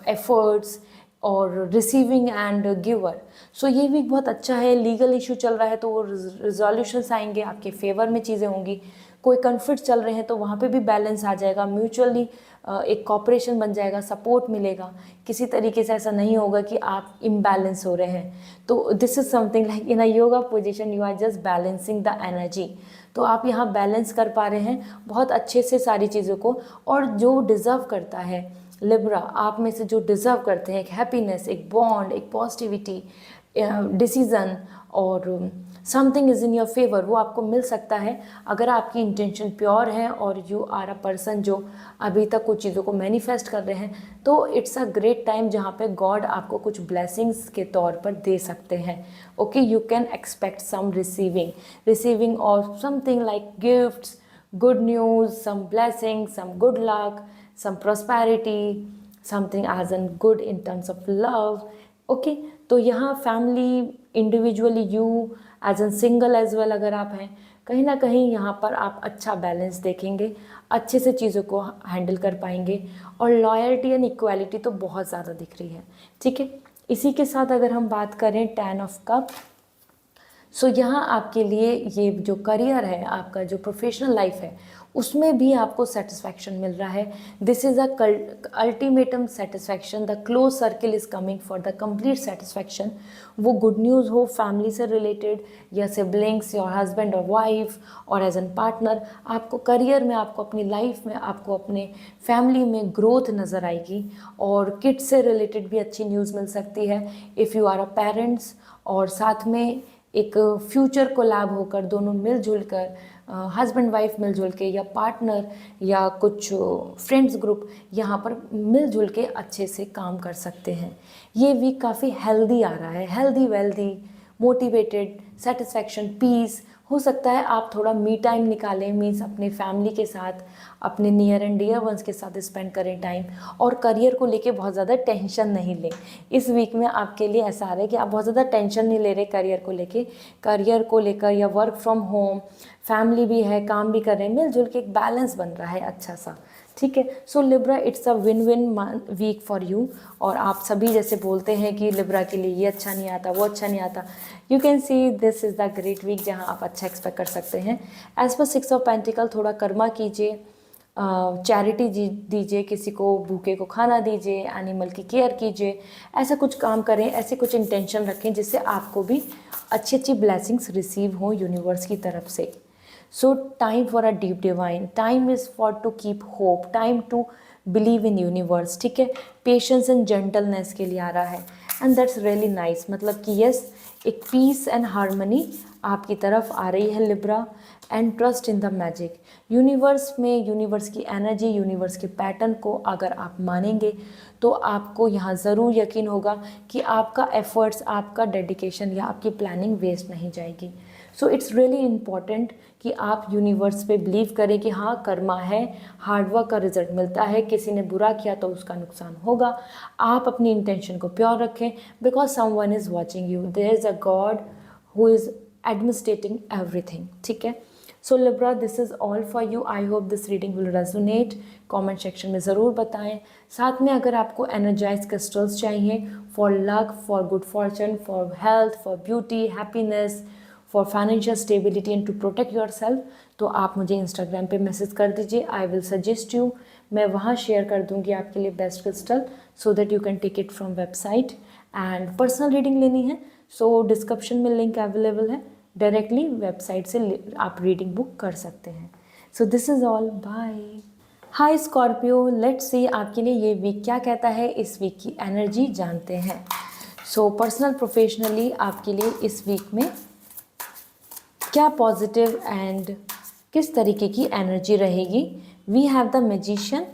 एफर्ट्स और रिसीविंग एंड गिवर। सो ये वीक बहुत अच्छा है। लीगल इशू चल रहा है तो वो रिजोल्यूशंस आएंगे, आपके फेवर में चीज़ें होंगी। कोई कन्फ्लिक्ट चल रहे हैं तो वहाँ पे भी बैलेंस आ जाएगा, म्यूचुअली एक कॉपरेशन बन जाएगा, सपोर्ट मिलेगा। किसी तरीके से ऐसा नहीं होगा कि आप इम्बैलेंस हो रहे हैं। तो this is something like in a yoga position you are just balancing the energy. तो आप यहाँ बैलेंस कर पा रहे हैं बहुत अच्छे से सारी चीज़ों को। और जो डिज़र्व करता है लिब्रा, आप में से जो डिज़र्व करते हैं एक हैप्पीनेस, एक बॉन्ड, एक पॉजिटिविटी, डिसीज़न और something is in your favour, वो आपको मिल सकता है अगर आपकी इंटेंशन प्योर है और यू आर अ पर्सन जो अभी तक कुछ चीज़ों को मैनिफेस्ट कर रहे हैं। तो इट्स अ ग्रेट टाइम जहाँ पे गॉड आपको कुछ ब्लेसिंग्स के तौर पर दे सकते हैं। Okay, you can expect some receiving और something like gifts, good news, some blessing, some good luck, some prosperity, something as an good in terms of love. Okay, तो यहाँ family, individually you as an single as well अगर आप हैं, कहीं ना कहीं यहाँ पर आप अच्छा बैलेंस देखेंगे, अच्छे से चीज़ों को हैंडल कर पाएंगे। और लॉयल्टी एंड इक्वालिटी तो बहुत ज़्यादा दिख रही है। ठीक है, इसी के साथ अगर हम बात करें 10 ऑफ कप, सो यहाँ आपके लिए ये जो करियर है, आपका जो प्रोफेशनल लाइफ है, उसमें भी आपको सेटिस्फैक्शन मिल रहा है। This is a ultimatum satisfaction. The close circle is coming for the complete satisfaction. वो गुड न्यूज़ हो फैमिली से रिलेटेड या सिबलिंग्स, योर हस्बैंड और वाइफ, और एज एन पार्टनर, आपको करियर में, आपको अपनी लाइफ में, आपको अपने फैमिली में ग्रोथ नज़र आएगी। और किड्स से रिलेटेड भी अच्छी न्यूज़ मिल सकती है if you are a parents. और साथ में एक फ्यूचर कोलैब होकर दोनों मिलजुल कर, हस्बैंड वाइफ मिलजुल के या पार्टनर या कुछ फ्रेंड्स ग्रुप यहाँ पर मिलजुल के अच्छे से काम कर सकते हैं। ये वीक काफ़ी हेल्दी आ रहा है, healthy, wealthy, motivated, satisfaction, peace. हो सकता है आप थोड़ा मी टाइम निकालें, मीन्स अपने फैमिली के साथ, अपने नियर एंड डियर वंस के साथ स्पेंड करें टाइम। और करियर को लेके बहुत ज़्यादा टेंशन नहीं लें। इस वीक में आपके लिए ऐसा आ रहा है कि आप बहुत ज़्यादा टेंशन नहीं ले रहे करियर को लेके। करियर को लेकर या वर्क फ्रॉम होम, फैमिली भी है, काम भी कर रहे हैं, मिलजुल के एक बैलेंस बन रहा है अच्छा सा। ठीक है, so Libra, it's a win win week for you. और आप सभी जैसे बोलते हैं कि लिब्रा के लिए ये अच्छा नहीं आता, वो अच्छा नहीं आता, you can see this is the great week जहाँ आप अच्छा एक्सपेक्ट कर सकते हैं। एज पर 6 ऑफ पेंटिकल, थोड़ा कर्मा कीजिए, चैरिटी दीजिए, किसी को भूखे को खाना दीजिए, एनिमल की केयर कीजिए, ऐसा कुछ काम करें, ऐसे कुछ इंटेंशन रखें जिससे आपको भी अच्छी अच्छी ब्लेसिंग्स रिसीव हों यूनिवर्स की तरफ से। So time for a deep divine, time is for to keep hope, time to believe in universe, ठीक है। पेशेंस एंड जेंटलनेस के लिए आ रहा है, एंड दैट्स रियली नाइस, मतलब कि यस, एक पीस एंड हार्मनी आपकी तरफ आ रही है Libra. And trust in the magic, universe में, यूनिवर्स की एनर्जी, यूनिवर्स के पैटर्न को अगर आप मानेंगे तो आपको यहाँ ज़रूर यकीन होगा कि आपका एफर्ट्स, आपका डेडिकेशन या आपकी प्लानिंग वेस्ट नहीं जाएगी। सो इट्स रियली इम्पॉर्टेंट कि आप यूनिवर्स पे बिलीव करें कि हाँ, कर्मा है, हार्डवर्क का रिजल्ट मिलता है, किसी ने बुरा किया तो उसका नुकसान होगा। आप अपनी इंटेंशन को प्योर रखें, because someone is watching you, there is a god who is administrating everything, ठीक है। So Libra, this is all for you. I hope this reading will resonate. Comment section में ज़रूर बताएं। साथ में अगर आपको एनर्जाइज क्रिस्टल्स चाहिए for luck, for good fortune, for health, for beauty, happiness, for financial stability and to protect your self, तो आप मुझे इंस्टाग्राम पे मैसेज कर दीजिए। आई विल सजेस्ट यू, मैं वहाँ शेयर कर दूँगी आपके लिए best crystal, so that you can take it from website. And personal reading लेनी है सो डिस्क्रिप्शन में लिंक अवेलेबल है, डायरेक्टली वेबसाइट से आप रीडिंग बुक कर सकते हैं। So this is all, bye. Hi Scorpio, let's see आपके लिए ये वीक क्या कहता है, इस वीक की एनर्जी जानते हैं। सो पर्सनल प्रोफेशनली आपके लिए इस वीक में क्या पॉजिटिव एंड किस तरीके की एनर्जी रहेगी। We have the magician,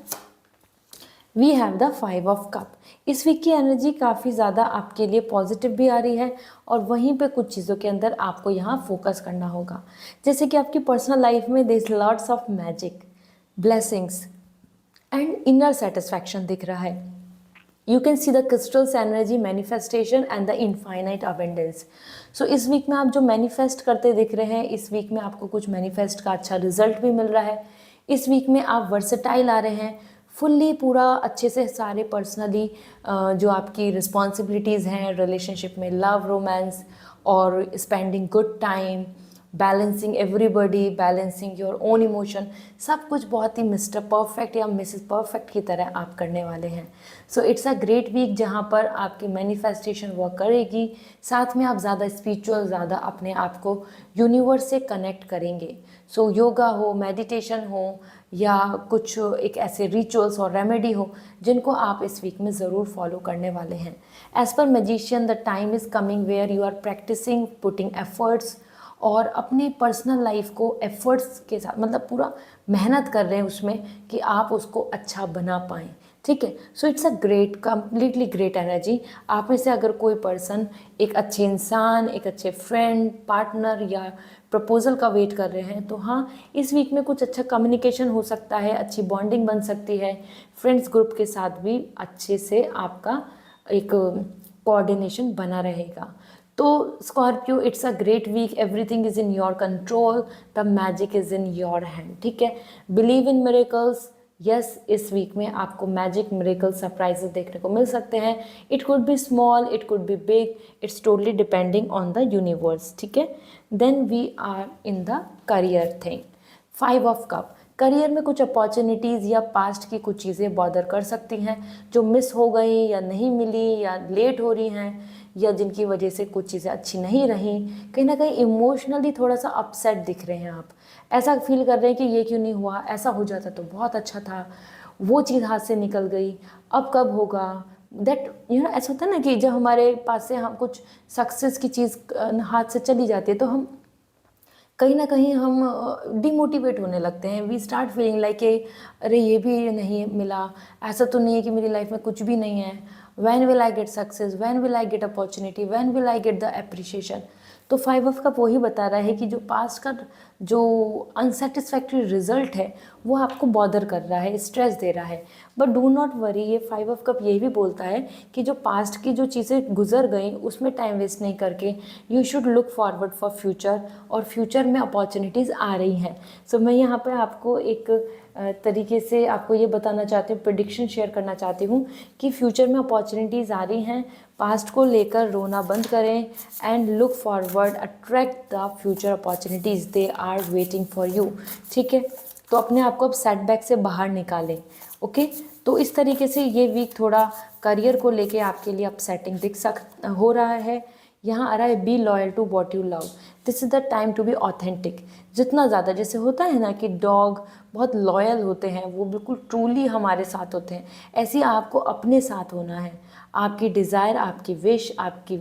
we have the 5 of cup. इस वीक की एनर्जी काफ़ी ज़्यादा आपके लिए पॉजिटिव भी आ रही है, और वहीं पे कुछ चीज़ों के अंदर आपको यहाँ फोकस करना होगा। जैसे कि आपकी पर्सनल लाइफ में there is lots of magic, blessings and inner satisfaction दिख रहा है। You can see the crystals energy, manifestation and the infinite abundance. So इस वीक में आप जो मैनिफेस्ट करते दिख रहे हैं, इस वीक में आपको कुछ मैनिफेस्ट का अच्छा रिजल्ट भी मिल रहा है। इस वीक में आप वर्सेटाइल आ रहे हैं, फुल्ली पूरा अच्छे से सारे पर्सनली जो आपकी रिस्पॉन्सिबिलिटीज़ हैं रिलेशनशिप में, लव, रोमांस और spending good time, balancing everybody, balancing your own emotion, सब कुछ बहुत ही मिस्टर परफेक्ट या मिसेस परफेक्ट की तरह आप करने वाले हैं। So it's a great week जहाँ पर आपकी मैनिफेस्टेशन वर्क करेगी, साथ में आप ज़्यादा स्पिरिचुअल, ज़्यादा अपने आप को यूनिवर्स से कनेक्ट करेंगे। सो योगा हो, मेडिटेशन हो, या कुछ एक ऐसे रिचुअल्स और रेमेडी हो जिनको आप इस वीक में ज़रूर फॉलो करने वाले हैं। As per magician, the time is coming where you are practising, putting efforts, और अपने पर्सनल लाइफ को एफर्ट्स के साथ, मतलब पूरा मेहनत कर रहे हैं उसमें कि आप उसको अच्छा बना पाएँ, ठीक है। सो it's a great, completely great energy. आप में से अगर कोई पर्सन एक अच्छे इंसान, एक अच्छे फ्रेंड, पार्टनर या प्रपोजल का वेट कर रहे हैं, तो हाँ, इस वीक में कुछ अच्छा कम्युनिकेशन हो सकता है, अच्छी बॉन्डिंग बन सकती है। फ्रेंड्स ग्रुप के साथ भी अच्छे से आपका एक कोऑर्डिनेशन बना रहेगा। तो Scorpio, it's a great week, everything is in your control, the magic is in your hand, ठीक है। बिलीव इन मिरेकल्स, यस, इस वीक में आपको मैजिक, मिरेकल, सरप्राइजेस देखने को मिल सकते हैं। It could be small, it could be big, it's totally depending on the universe, ठीक है। Then we are in the career thing, 5 of cup. Career में कुछ अपॉर्चुनिटीज़ या पास्ट की कुछ चीज़ें बॉदर कर सकती हैं जो मिस हो गई या नहीं मिली या लेट हो रही हैं, या जिनकी वजह से कुछ चीज़ें अच्छी नहीं रहीं। कहीं ना कहीं इमोशनली थोड़ा सा अपसेट दिख रहे हैं आप, ऐसा फील कर रहे हैं कि ये क्यों नहीं हुआ, ऐसा हो जाता तो बहुत अच्छा था, वो चीज़ हाथ से निकल गई, अब कब होगा। दैट ऐसा होता है ना कि जब हमारे पास से हम कुछ सक्सेस की चीज़ हाथ से चली जाती है तो हम कहीं ना कहीं हम डिमोटिवेट होने लगते हैं। वी स्टार्ट फीलिंग लाइक अरे ये भी नहीं मिला, ऐसा तो नहीं है कि मेरी लाइफ में कुछ भी नहीं है, when will I get success, when will I get opportunity, when will I get the appreciation. तो 5 ऑफ कप वही बता रहा है कि जो पास्ट का जो अनसेटिस्फैक्ट्री रिजल्ट है वो आपको बॉदर कर रहा है, स्ट्रेस दे रहा है, बट डू नॉट वरी। ये 5 ऑफ कप ये भी बोलता है कि जो पास्ट की जो चीज़ें गुजर गई उसमें टाइम वेस्ट नहीं करके you should look forward for future, और फ्यूचर में अपॉर्चुनिटीज़ आ रही हैं। सो मैं यहाँ पे आपको एक तरीके से आपको ये बताना चाहती हूँ, प्रेडिक्शन शेयर करना चाहती हूँ कि फ्यूचर में अपॉर्चुनिटीज़ आ रही हैं। पास्ट को लेकर रोना बंद करें and look forward, attract the future opportunities, they are waiting for you, ठीक है। तो अपने आप को अब सेटबैक से बाहर निकालें, ओके। तो इस तरीके से ये वीक थोड़ा करियर को लेके आपके लिए अपसेटिंग हो रहा है, यहाँ आ रहा है be loyal to what you love. This is the time to be authentic. जितना ज़्यादा, जैसे होता है ना कि डॉग बहुत लॉयल होते हैं, वो बिल्कुल ट्रूली हमारे साथ होते हैं, ऐसे ही आपको अपने साथ होना है। आपकी डिज़ायर, आपकी विश, आपकी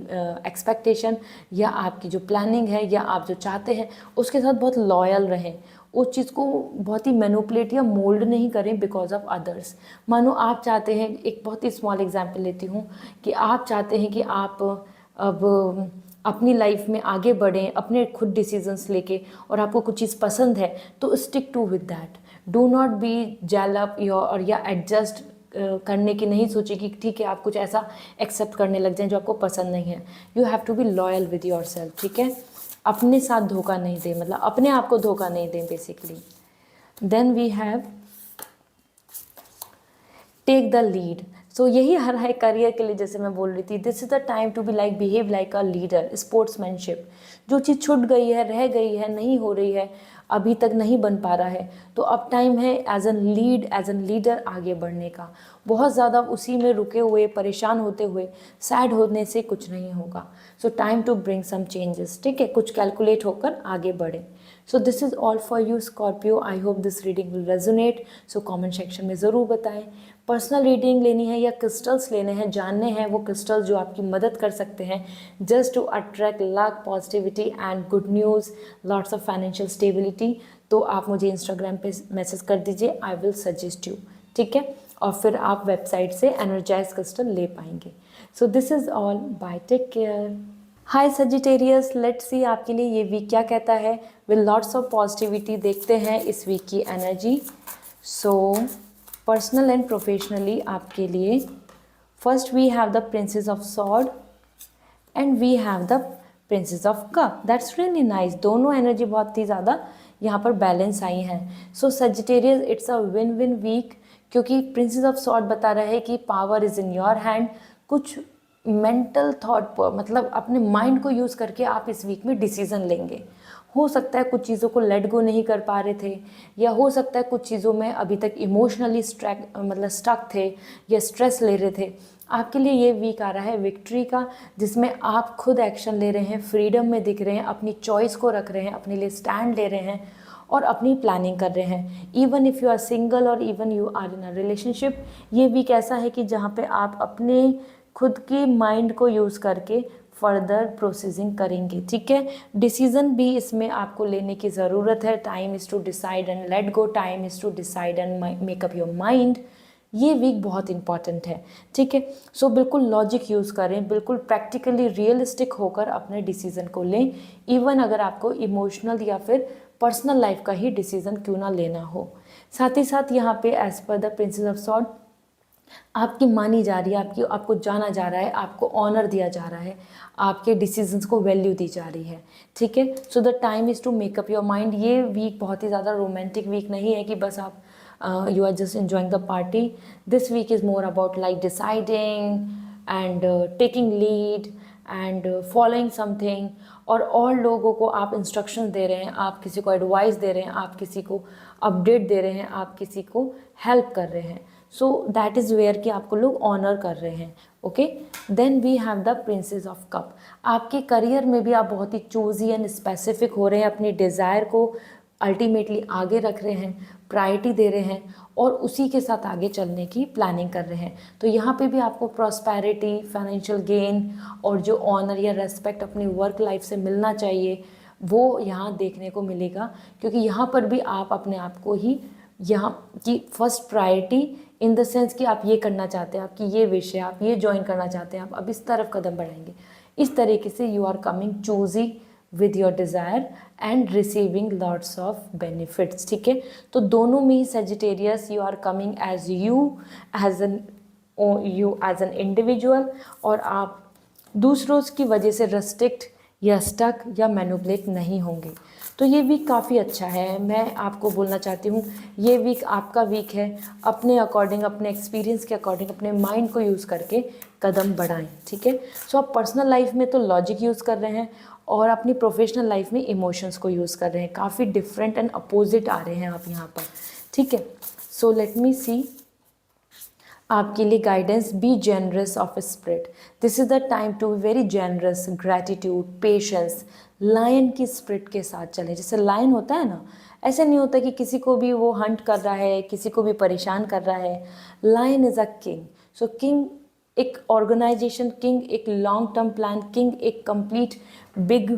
एक्सपेक्टेशन या आपकी जो प्लानिंग है या आप जो चाहते हैं उसके साथ बहुत लॉयल रहें। उस चीज़ को बहुत ही मैनिपुलेट या मोल्ड नहीं करें बिकॉज ऑफ अदर्स। मानो आप चाहते हैं, एक बहुत ही स्मॉल एग्जांपल लेती हूँ, कि आप चाहते हैं कि आप अब अपनी लाइफ में आगे बढ़ें अपने खुद डिसीजंस लेके, और आपको कुछ चीज़ पसंद है तो stick to with that. Do not be jail up और या एडजस्ट करने की नहीं सोचे कि ठीक है आप कुछ ऐसा एक्सेप्ट करने लग जाएं जो आपको पसंद नहीं है। You have to be loyal with your self, ठीक है। अपने साथ धोखा नहीं दें, मतलब अपने आप को धोखा नहीं दें basically. Then we have take the lead. So यही हर है करियर के लिए, जैसे मैं बोल रही थी, this is the time to be like behave like a leader. Sportsmanship, जो चीज़ छूट गई है, रह गई है, नहीं हो रही है, अभी तक नहीं बन पा रहा है, तो अब टाइम है एज एन लीडर आगे बढ़ने का। बहुत ज़्यादा उसी में रुके हुए, परेशान होते हुए, सैड होने से कुछ नहीं होगा। So time to bring some changes, ठीक है, कुछ कैलकुलेट होकर आगे बढ़े। So this is all for you Scorpio. I hope this reading will resonate. So comment section में ज़रूर बताएं। पर्सनल रीडिंग लेनी है या क्रिस्टल्स लेने हैं, जानने हैं वो क्रिस्टल्स जो आपकी मदद कर सकते हैं just to attract luck, positivity and good news, lots of financial stability, तो आप मुझे इंस्टाग्राम पे मैसेज कर दीजिए, आई विल सजेस्ट यू, ठीक है। और फिर आप वेबसाइट से एनर्जाइज क्रिस्टल ले पाएंगे। So this is all, bye, take care. Hi Sagittarius, let's see आपके लिए ये वीक क्या कहता है। विद लॉट्स ऑफ पॉजिटिविटी देखते हैं इस वीक की energy. So personal and professionally आपके लिए first we have the princess of sword and we have the princess of cup. That's really nice. दोनों एनर्जी बहुत ही ज़्यादा यहाँ पर बैलेंस आई हैं। So Sagittarius, it's a win win week, क्योंकि प्रिंसेस ऑफ सॉर्ड बता रहा है कि power is in your hand. कुछ मेंटल थॉट पर, मतलब अपने माइंड को यूज़ करके आप इस वीक में डिसीज़न लेंगे। हो सकता है कुछ चीज़ों को लेट गो नहीं कर पा रहे थे, या हो सकता है कुछ चीज़ों में अभी तक इमोशनली स्टक थे या स्ट्रेस ले रहे थे। आपके लिए ये वीक आ रहा है विक्ट्री का, जिसमें आप खुद एक्शन ले रहे हैं, फ्रीडम में दिख रहे हैं, अपनी चॉइस को रख रहे हैं, अपने लिए स्टैंड ले रहे हैं और अपनी प्लानिंग कर रहे हैं। Even if you are single और even you are in a relationship, ये वीक ऐसा है कि जहाँ पे आप अपने खुद के माइंड को यूज़ करके फर्दर प्रोसेसिंग करेंगे, ठीक है। डिसीज़न भी इसमें आपको लेने की ज़रूरत है। Time is to decide and let go, time is to decide and make up your mind. ये वीक बहुत इंपॉर्टेंट है, ठीक है। सो बिल्कुल लॉजिक यूज़ करें, बिल्कुल प्रैक्टिकली रियलिस्टिक होकर अपने डिसीज़न को लें, इवन अगर आपको इमोशनल या फिर पर्सनल लाइफ का ही डिसीज़न क्यों ना लेना हो। साथ ही साथ यहाँ पे as per the princess of sword आपकी मानी जा रही है, आपको जाना जा रहा है, आपको ऑनर दिया जा रहा है, आपके डिसीजंस को वैल्यू दी जा रही है, ठीक है। So the time is to make up your mind. ये वीक बहुत ही ज़्यादा रोमांटिक वीक नहीं है कि बस आप you are just enjoying the party. This week is more about like deciding and taking lead and following something, और लोगों को आप इंस्ट्रक्शन दे रहे हैं, आप किसी को एडवाइस दे रहे हैं, आप किसी को अपडेट दे रहे हैं, आप किसी को हेल्प कर रहे हैं। सो दैट इज़ वेयर कि आपको लोग ऑनर कर रहे हैं, okay. Then we have the princess of cup. आपके करियर में भी आप बहुत ही चूजी एंड स्पेसिफिक हो रहे हैं, अपनी डिज़ायर को अल्टीमेटली आगे रख रहे हैं, प्रायोरिटी दे रहे हैं और उसी के साथ आगे चलने की प्लानिंग कर रहे हैं। तो यहाँ पे भी आपको प्रॉस्पेरिटी, फाइनेंशियल गेन और जो ऑनर या रेस्पेक्ट अपनी वर्क लाइफ से मिलना चाहिए वो यहाँ देखने को मिलेगा, क्योंकि यहाँ पर भी आप अपने आप को ही यहाँ की first priority in the sense कि आप ये करना चाहते हैं, आपकी ये विश है, आप ये ज्वाइन करना चाहते हैं, आप अब इस तरफ कदम बढ़ाएंगे। इस तरीके से you are coming choosy with your desire and receiving lots of benefits, ठीक है। तो दोनों में ही Sagittarius you are coming as an individual, और आप दूसरों की वजह से रेस्ट्रिक्ट या स्टक या मैनिपुलेट नहीं होंगे। तो ये वीक काफ़ी अच्छा है। मैं आपको बोलना चाहती हूँ ये वीक आपका वीक है। अपने अकॉर्डिंग, अपने एक्सपीरियंस के अकॉर्डिंग अपने माइंड को यूज़ करके कदम बढ़ाएं, ठीक है। सो आप पर्सनल लाइफ में तो लॉजिक यूज़ कर रहे हैं और अपनी प्रोफेशनल लाइफ में इमोशंस को यूज़ कर रहे हैं। काफ़ी डिफरेंट एंड अपोजिट आ रहे हैं आप यहाँ पर, ठीक है। सो लेट मी सी आपके लिए guidance, be generous of spirit, this is the time to be very generous, gratitude, patience, lion की स्पिरिट के साथ चले। जैसे लायन होता है ना, ऐसे नहीं होता कि किसी को भी वो हंट कर रहा है, किसी को भी परेशान कर रहा है। Lion is a king. So king एक ऑर्गेनाइजेशन, किंग एक लॉन्ग टर्म प्लान, किंग एक कंप्लीट बिग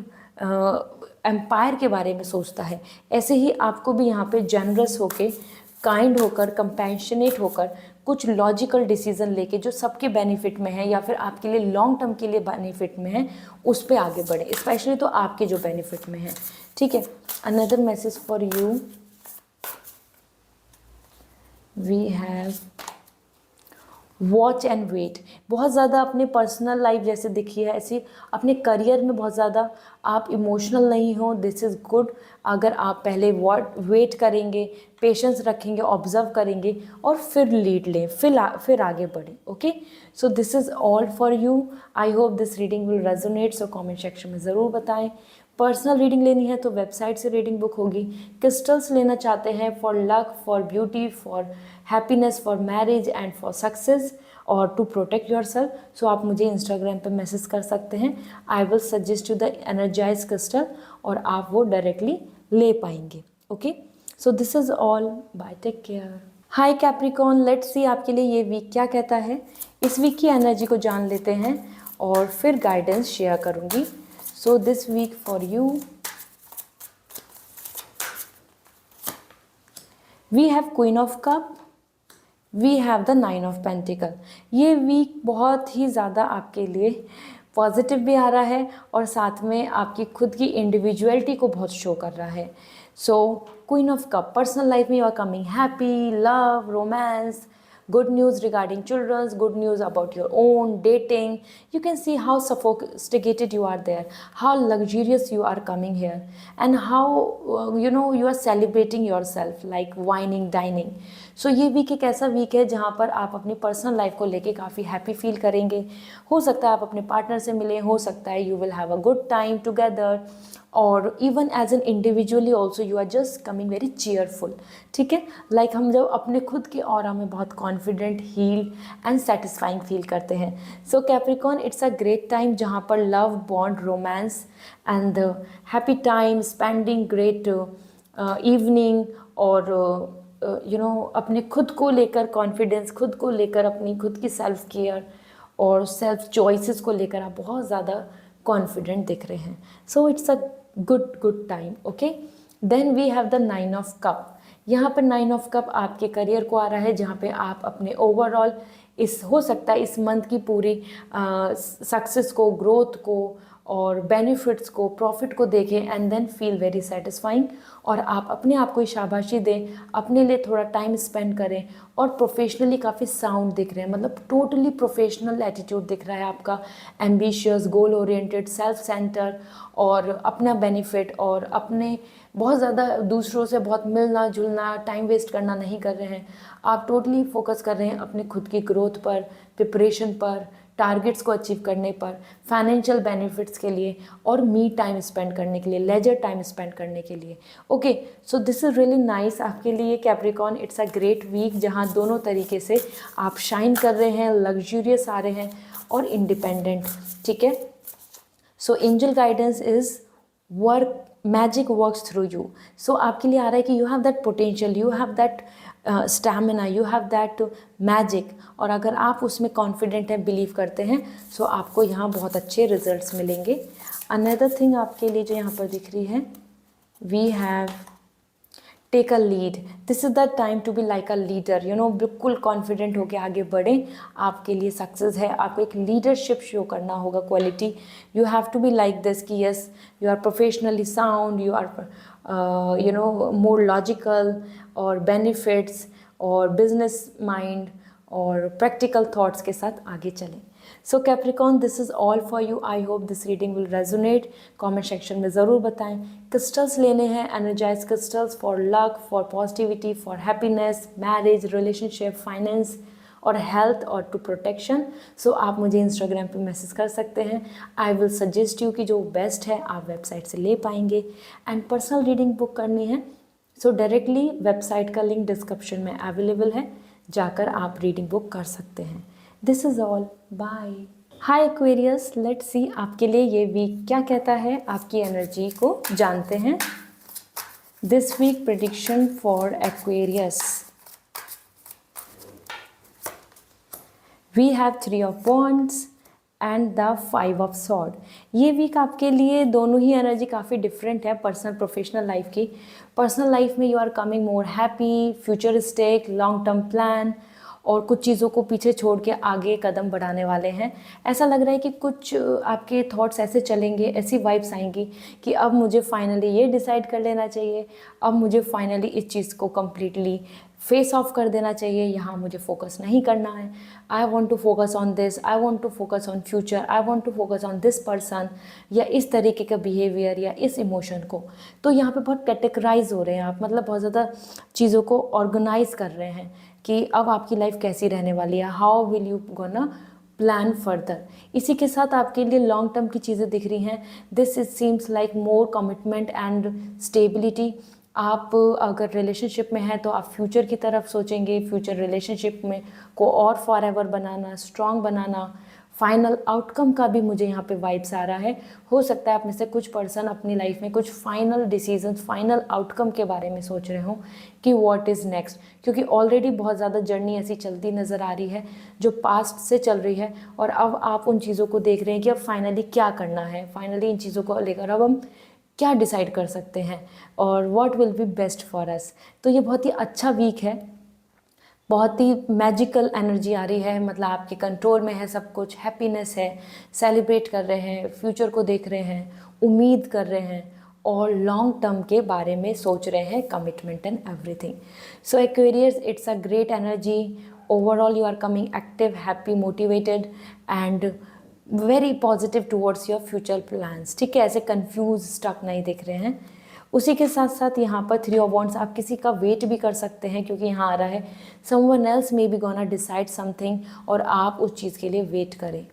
एम्पायर के बारे में सोचता है। ऐसे ही आपको भी यहाँ पे जनरस होके, काइंड होकर, कंपैशनेट होकर कुछ लॉजिकल डिसीजन लेके जो सबके बेनिफिट में है या फिर आपके लिए लॉन्ग टर्म के लिए बेनिफिट में है, उस पर आगे बढ़े, स्पेशली तो आपके जो बेनिफिट में है। ठीक है, another message for you, we have watch and wait. बहुत ज़्यादा अपने पर्सनल लाइफ जैसे दिखी है, ऐसी अपने करियर में बहुत ज़्यादा आप इमोशनल नहीं हो, दिस इज़ गुड। अगर आप पहले वेट करेंगे, पेशेंस रखेंगे, ऑब्जर्व करेंगे और फिर लीड लें, फिर आगे बढ़ें। Okay, so this is all for you. I hope this reading will resonate, so comment section में ज़रूर बताएं। पर्सनल रीडिंग लेनी है तो वेबसाइट से रीडिंग बुक होगी। क्रिस्टल्स लेना चाहते हैं for luck, for beauty, for happiness, for marriage and for success और to protect your self, so आप मुझे इंस्टाग्राम पे मैसेज कर सकते हैं। I will suggest you the energise crystal और आप वो डायरेक्टली ले पाएंगे। Okay, so this is all, bye, take care. Hi Capricorn, let's see आपके लिए ये वीक क्या कहता है। इस वीक की एनर्जी को जान लेते हैं और फिर गाइडेंस शेयर करूँगी। So this week for you, we have Queen of Cup, we have the Nine of Pentacle। ये वीक बहुत ही ज़्यादा आपके लिए पॉजिटिव भी आ रहा है और साथ में आपकी खुद की इंडिविजुअलिटी को बहुत शो कर रहा है। So queen of cup, personal life में you are coming happy, love, romance, good news regarding children's, good news about your own dating. You can see how sophisticated you are there, how luxurious you are coming here, and how you are celebrating yourself like wining, dining. So ये week एक ऐसा week है जहाँ पर आप अपनी personal life को लेके काफ़ी हैप्पी फील करेंगे। हो सकता है आप अपने पार्टनर से मिलें, हो सकता है you will have a good time together, और even as an individually also you are just coming very cheerful. ठीक है, लाइक हम जब अपने खुद के ऑरा में बहुत confident, heal and satisfying feel करते हैं। So Capricorn, it's a great time जहाँ पर love, bond, romance and happy time spending, great evening और अपने खुद को लेकर कॉन्फिडेंस, खुद को लेकर अपनी खुद की सेल्फ केयर और सेल्फ चॉइसेस को लेकर आप बहुत ज़्यादा कॉन्फिडेंट दिख रहे हैं। So it's a good time. Okay, then we have the nine of cup. यहाँ पर नाइन ऑफ कप आपके करियर को आ रहा है, जहाँ पे आप अपने ओवरऑल हो सकता है इस मंथ की पूरी सक्सेस को, ग्रोथ को और बेनिफिट्स को, प्रॉफिट को देखें and then feel very satisfying, और आप अपने आप को शाबाशी दें, अपने लिए थोड़ा टाइम स्पेंड करें और प्रोफेशनली काफ़ी साउंड दिख रहे हैं, मतलब टोटली प्रोफेशनल एटीट्यूड दिख रहा है आपका, ambitious, goal oriented, self centre और अपना बेनिफिट और अपने बहुत ज़्यादा दूसरों से बहुत मिलना जुलना, टाइम वेस्ट करना नहीं कर रहे हैं। आप टोटली फोकस कर रहे हैं अपने खुद की ग्रोथ पर, प्रिपरेशन पर, टारगेट्स को अचीव करने पर, फाइनेंशियल बेनिफिट्स के लिए और मी टाइम स्पेंड करने के लिए, लेजर टाइम स्पेंड करने के लिए। Okay, so this is really nice आपके लिए Capricorn. It's a great week जहाँ दोनों तरीके से आप शाइन कर रहे हैं, लग्जूरियस आ रहे हैं और इंडिपेंडेंट। ठीक है, so angel guidance is work, magic works through you. So आपके लिए आ रहा है कि you have that potential, you have that stamina, you have that magic, और अगर आप उसमें कॉन्फिडेंट हैं, बिलीव करते हैं, सो आपको यहाँ बहुत अच्छे रिजल्ट्स मिलेंगे। अनदर थिंग आपके लिए जो यहाँ पर दिख रही है, we have take a lead. This is the time to be like a leader, बिल्कुल कॉन्फिडेंट होकर आगे बढ़ें। आपके लिए सक्सेस है, आपको एक लीडरशिप शो करना होगा, quality. You have to be like this कि yes, you are professionally sound, you are more logical और बेनिफिट्स और बिजनेस माइंड और प्रैक्टिकल थॉट्स के साथ आगे चलें। So Capricorn, this is all for you. I hope this reading will resonate. Comment section में ज़रूर बताएं। क्रिस्टल्स लेने हैं, energize crystals for luck, for positivity, for happiness, marriage, relationship, finance और हेल्थ और टू प्रोटेक्शन। सो आप मुझे इंस्टाग्राम पे मैसेज कर सकते हैं। आई विल सजेस्ट यू कि जो बेस्ट है आप वेबसाइट से ले पाएंगे। एंड पर्सनल रीडिंग बुक करनी है सो डायरेक्टली वेबसाइट का लिंक डिस्क्रिप्शन में अवेलेबल है, जाकर आप रीडिंग बुक कर सकते हैं। This is all, bye. Hi Aquarius, let's see आपके लिए ये वीक क्या कहता है, आपकी एनर्जी को जानते हैं। This week prediction for Aquarius, we have 3 of wands and the 5 of sword. ये वीक आपके लिए दोनों ही एनर्जी काफ़ी डिफरेंट है पर्सनल प्रोफेशनल लाइफ की। पर्सनल लाइफ में you are coming more happy, futuristic, long term plan, और कुछ चीज़ों को पीछे छोड़ के आगे कदम बढ़ाने वाले हैं। ऐसा लग रहा है कि कुछ आपके थॉट्स ऐसे चलेंगे, ऐसी वाइब्स आएंगी कि अब मुझे फाइनली ये डिसाइड कर लेना चाहिए, अब मुझे फाइनली इस चीज़ को कम्प्लीटली फेस ऑफ कर देना चाहिए, यहाँ मुझे फोकस नहीं करना है। I want to focus on this, I want to focus on future, I want to focus on this person, या इस तरीके का बिहेवियर या इस इमोशन को। तो यहाँ पे बहुत कैटेगराइज हो रहे हैं आप, मतलब बहुत ज़्यादा चीज़ों को ऑर्गेनाइज कर रहे हैं कि अब आपकी लाइफ कैसी रहने वाली है, how will you gonna plan further. इसी के साथ आपके लिए लॉन्ग टर्म की चीज़ें दिख रही हैं। This is seems like more commitment and stability. आप अगर रिलेशनशिप में हैं तो आप फ्यूचर की तरफ सोचेंगे, फ्यूचर रिलेशनशिप में को और फॉरएवर बनाना, स्ट्रॉन्ग बनाना। फाइनल आउटकम का भी मुझे यहाँ पे वाइब्स आ रहा है। हो सकता है आप में से कुछ पर्सन अपनी लाइफ में कुछ फाइनल डिसीजन, फाइनल आउटकम के बारे में सोच रहे हों कि व्हाट इज़ नेक्स्ट, क्योंकि ऑलरेडी बहुत ज़्यादा जर्नी ऐसी चलती नज़र आ रही है जो पास्ट से चल रही है, और अब आप उन चीज़ों को देख रहे हैं कि अब फाइनली क्या करना है, फाइनली इन चीज़ों को लेकर अब हम क्या डिसाइड कर सकते हैं और what will be best for us. तो ये बहुत ही अच्छा वीक है, बहुत ही मैजिकल एनर्जी आ रही है, मतलब आपके कंट्रोल में है सब कुछ, हैप्पीनेस है, सेलिब्रेट कर रहे हैं, फ्यूचर को देख रहे हैं, उम्मीद कर रहे हैं और लॉन्ग टर्म के बारे में सोच रहे हैं, commitment and everything. So Aquarius, it's a great energy. Overall you are coming active, happy, motivated and very positive towards your future plans. ठीक है, ऐसे कंफ्यूज स्टक नहीं दिख रहे हैं। उसी के साथ साथ यहाँ पर 3 ऑफ वॉन्ड्स, आप किसी का वेट भी कर सकते हैं, क्योंकि यहाँ आ रहा है someone else may be gonna decide something और आप उस चीज़ के लिए वेट करें।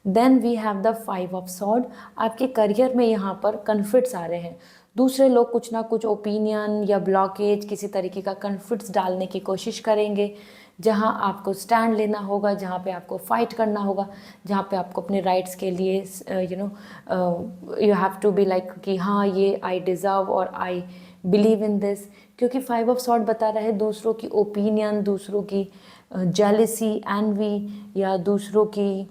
Then we have the 5 of sword. आपके करियर में यहाँ पर कन्फ्लिक्ट्स आ रहे हैं, दूसरे लोग कुछ ना कुछ ओपिनियन या ब्लॉकेज, किसी तरीके का कन्फ्लिक्ट्स डालने की कोशिश करेंगे, जहाँ आपको स्टैंड लेना होगा, जहाँ पे आपको फाइट करना होगा, जहाँ पे आपको अपने राइट्स के लिए you have to be like कि हाँ ये आई डिज़र्व और आई बिलीव इन दिस। क्योंकि 5 ऑफ सॉर्ड बता रहा है दूसरों की ओपिनियन, दूसरों की जेलसी, एनवी, या दूसरों की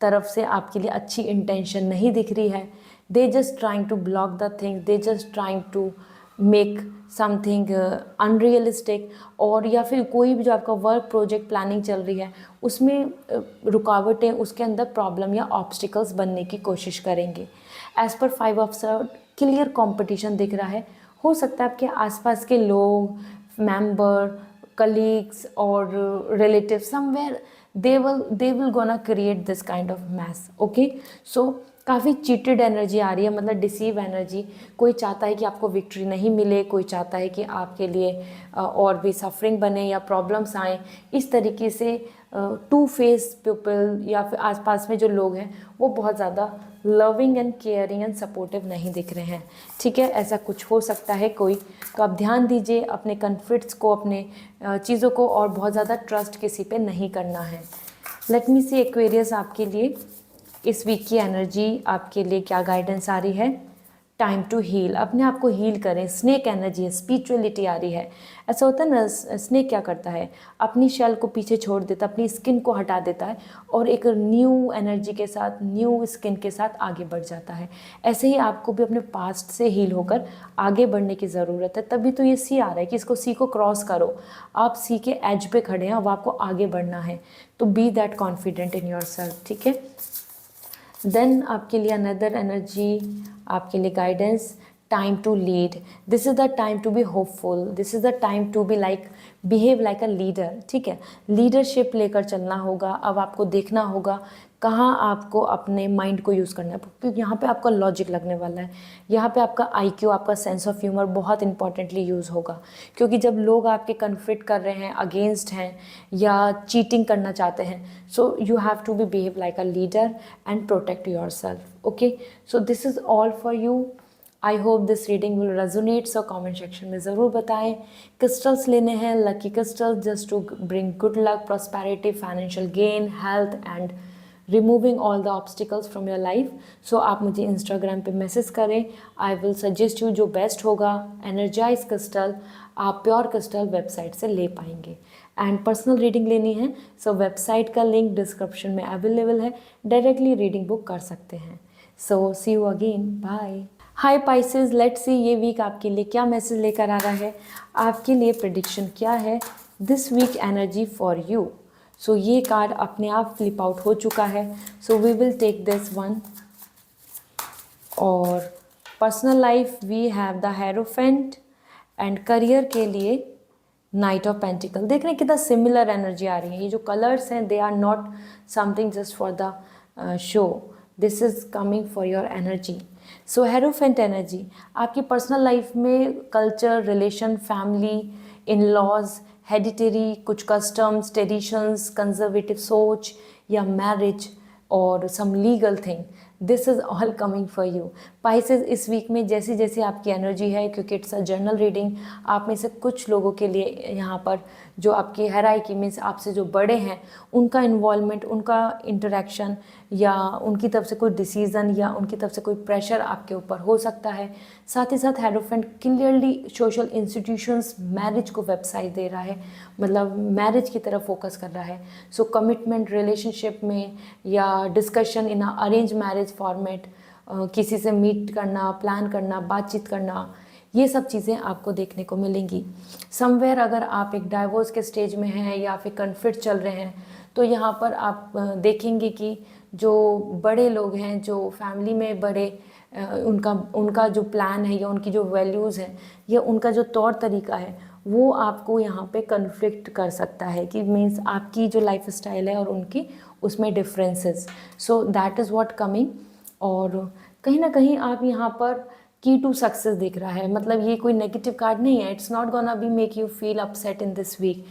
तरफ से आपके लिए अच्छी इंटेंशन नहीं दिख रही है। They just trying to block the thing, they just trying to make something unrealistic, और या फिर कोई भी जो आपका वर्क प्रोजेक्ट प्लानिंग चल रही है उसमें रुकावटें, उसके अंदर प्रॉब्लम या ऑब्स्टिकल्स बनने की कोशिश करेंगे। As per 5 of sword, clear competition दिख रहा है। हो सकता है आपके आसपास के लोग, मेंबर, कलीग्स और relative somewhere they will gonna create this kind of mess. okay, so काफ़ी चीटेड एनर्जी आ रही है, मतलब डिसीव एनर्जी। कोई चाहता है कि आपको विक्ट्री नहीं मिले, कोई चाहता है कि आपके लिए और भी सफरिंग बने या प्रॉब्लम्स आएँ। इस तरीके से टू फेस पीपल या फिर आसपास में जो लोग हैं वो बहुत ज़्यादा loving and caring and supportive नहीं दिख रहे हैं। ठीक है, ऐसा कुछ हो सकता है कोई, तो आप ध्यान दीजिए अपने कन्फ्लिक्ट्स को, अपने चीज़ों को, और बहुत ज़्यादा ट्रस्ट किसी पे नहीं करना है। लेट मी सी एक्वेरियस, आपके लिए इस वीक की एनर्जी आपके लिए क्या गाइडेंस आ रही है। टाइम टू हील, अपने आप को हील करें। स्नेक एनर्जी है, स्पिरिचुअलिटी आ रही है। ऐसा होता है ना, स्नेक क्या करता है, अपनी शेल को पीछे छोड़ देता है, अपनी स्किन को हटा देता है और एक न्यू एनर्जी के साथ, न्यू स्किन के साथ आगे बढ़ जाता है। ऐसे ही आपको भी अपने पास्ट से हील होकर आगे बढ़ने की ज़रूरत है। तभी तो ये सी आ रहा है कि इसको सी को क्रॉस करो। आप सी के एज पे खड़े हैं, अब आपको आगे बढ़ना है, तो be that confident in your self. ठीक है, देन आपके लिए अनदर एनर्जी, आपके लिए guidance, time to lead. This is the time to be hopeful, this is the time to be like behave like a leader. ठीक है, leadership लेकर चलना होगा। अब आपको देखना होगा कहाँ आपको अपने माइंड को यूज़ करना है, क्योंकि यहाँ पे आपका लॉजिक लगने वाला है। यहाँ पे आपका आईक्यू, आपका सेंस ऑफ ह्यूमर बहुत इंपॉर्टेंटली यूज़ होगा, क्योंकि जब लोग आपके कन्फ्लिक्ट कर रहे हैं, अगेंस्ट हैं या चीटिंग करना चाहते हैं, so you have to be behave like a leader and protect your self. Okay, so this is all for you. I hope this reading will resonate, so comment section में ज़रूर बताएं। Crystals लेने हैं, lucky crystals just to bring good luck, prosperity, financial gain, health and removing all the obstacles from your life. So आप मुझे Instagram पे message करें, I will suggest you जो बेस्ट होगा। एनर्जाइज क्रिस्टल आप प्योर क्रिस्टल वेबसाइट से ले पाएंगे। एंड पर्सनल रीडिंग लेनी है, सो वेबसाइट का लिंक डिस्क्रिप्शन में अवेलेबल है, डायरेक्टली रीडिंग बुक कर सकते हैं। So see you again, bye. Hi Pisces, let's see ये वीक आपके लिए क्या मैसेज लेकर आ रहा है, आपके लिए प्रेडिक्शन क्या है, this week energy for you. So ये कार्ड अपने आप फ्लिप आउट हो चुका है, so we will take this one. और personal life we have the hierophant, and career के लिए नाइट ऑफ पेंटिकल। देख रहे हैं कितना सिमिलर एनर्जी आ रही है। ये जो कलर्स हैं they are not something just for the show, this is coming for your energy. So hierophant energy आपकी पर्सनल लाइफ में culture, relation, family, in laws, hereditary, कुछ कस्टम्स, ट्रेडिशंस, कंजर्वेटिव सोच या मैरिज और some legal thing, this is all coming for you. Pisces इस week में जैसी जैसी आपकी एनर्जी है, क्योंकि इट्स अ जर्नल रीडिंग, आप में से कुछ लोगों के लिए यहाँ पर जो आपकी हायरार्की मीन्स आपसे जो बड़े हैं उनका इन्वॉल्वमेंट, उनका इंटरेक्शन या उनकी तरफ से कोई डिसीज़न या उनकी तरफ से कोई प्रेशर आपके ऊपर हो सकता है। साथ ही साथ hierophant clearly social institutions, marriage को वेबसाइट दे रहा है, मतलब मैरिज की तरफ फोकस कर रहा है। सो कमिटमेंट रिलेशनशिप में या discussion in arrange marriage format, किसी से मीट करना, प्लान करना, बातचीत करना, ये सब चीज़ें आपको देखने को मिलेंगी। समवेयर अगर आप एक डाइवोर्स के स्टेज में हैं या फिर कन्फ्लिक्ट चल रहे हैं, तो यहाँ पर आप देखेंगे कि जो बड़े लोग हैं, जो फैमिली में बड़े, उनका जो प्लान है या उनकी जो वैल्यूज़ हैं या उनका जो तौर तरीका है, वो आपको यहाँ पे कन्फ्लिक्ट कर सकता है कि मीन्स आपकी जो लाइफ स्टाइल है और उनकी उसमें differences. So that is what coming. और कहीं ना कहीं आप यहाँ पर की टू सक्सेस दिख रहा है, मतलब ये कोई नेगेटिव कार्ड नहीं है। It's not gonna be make you feel upset in this week.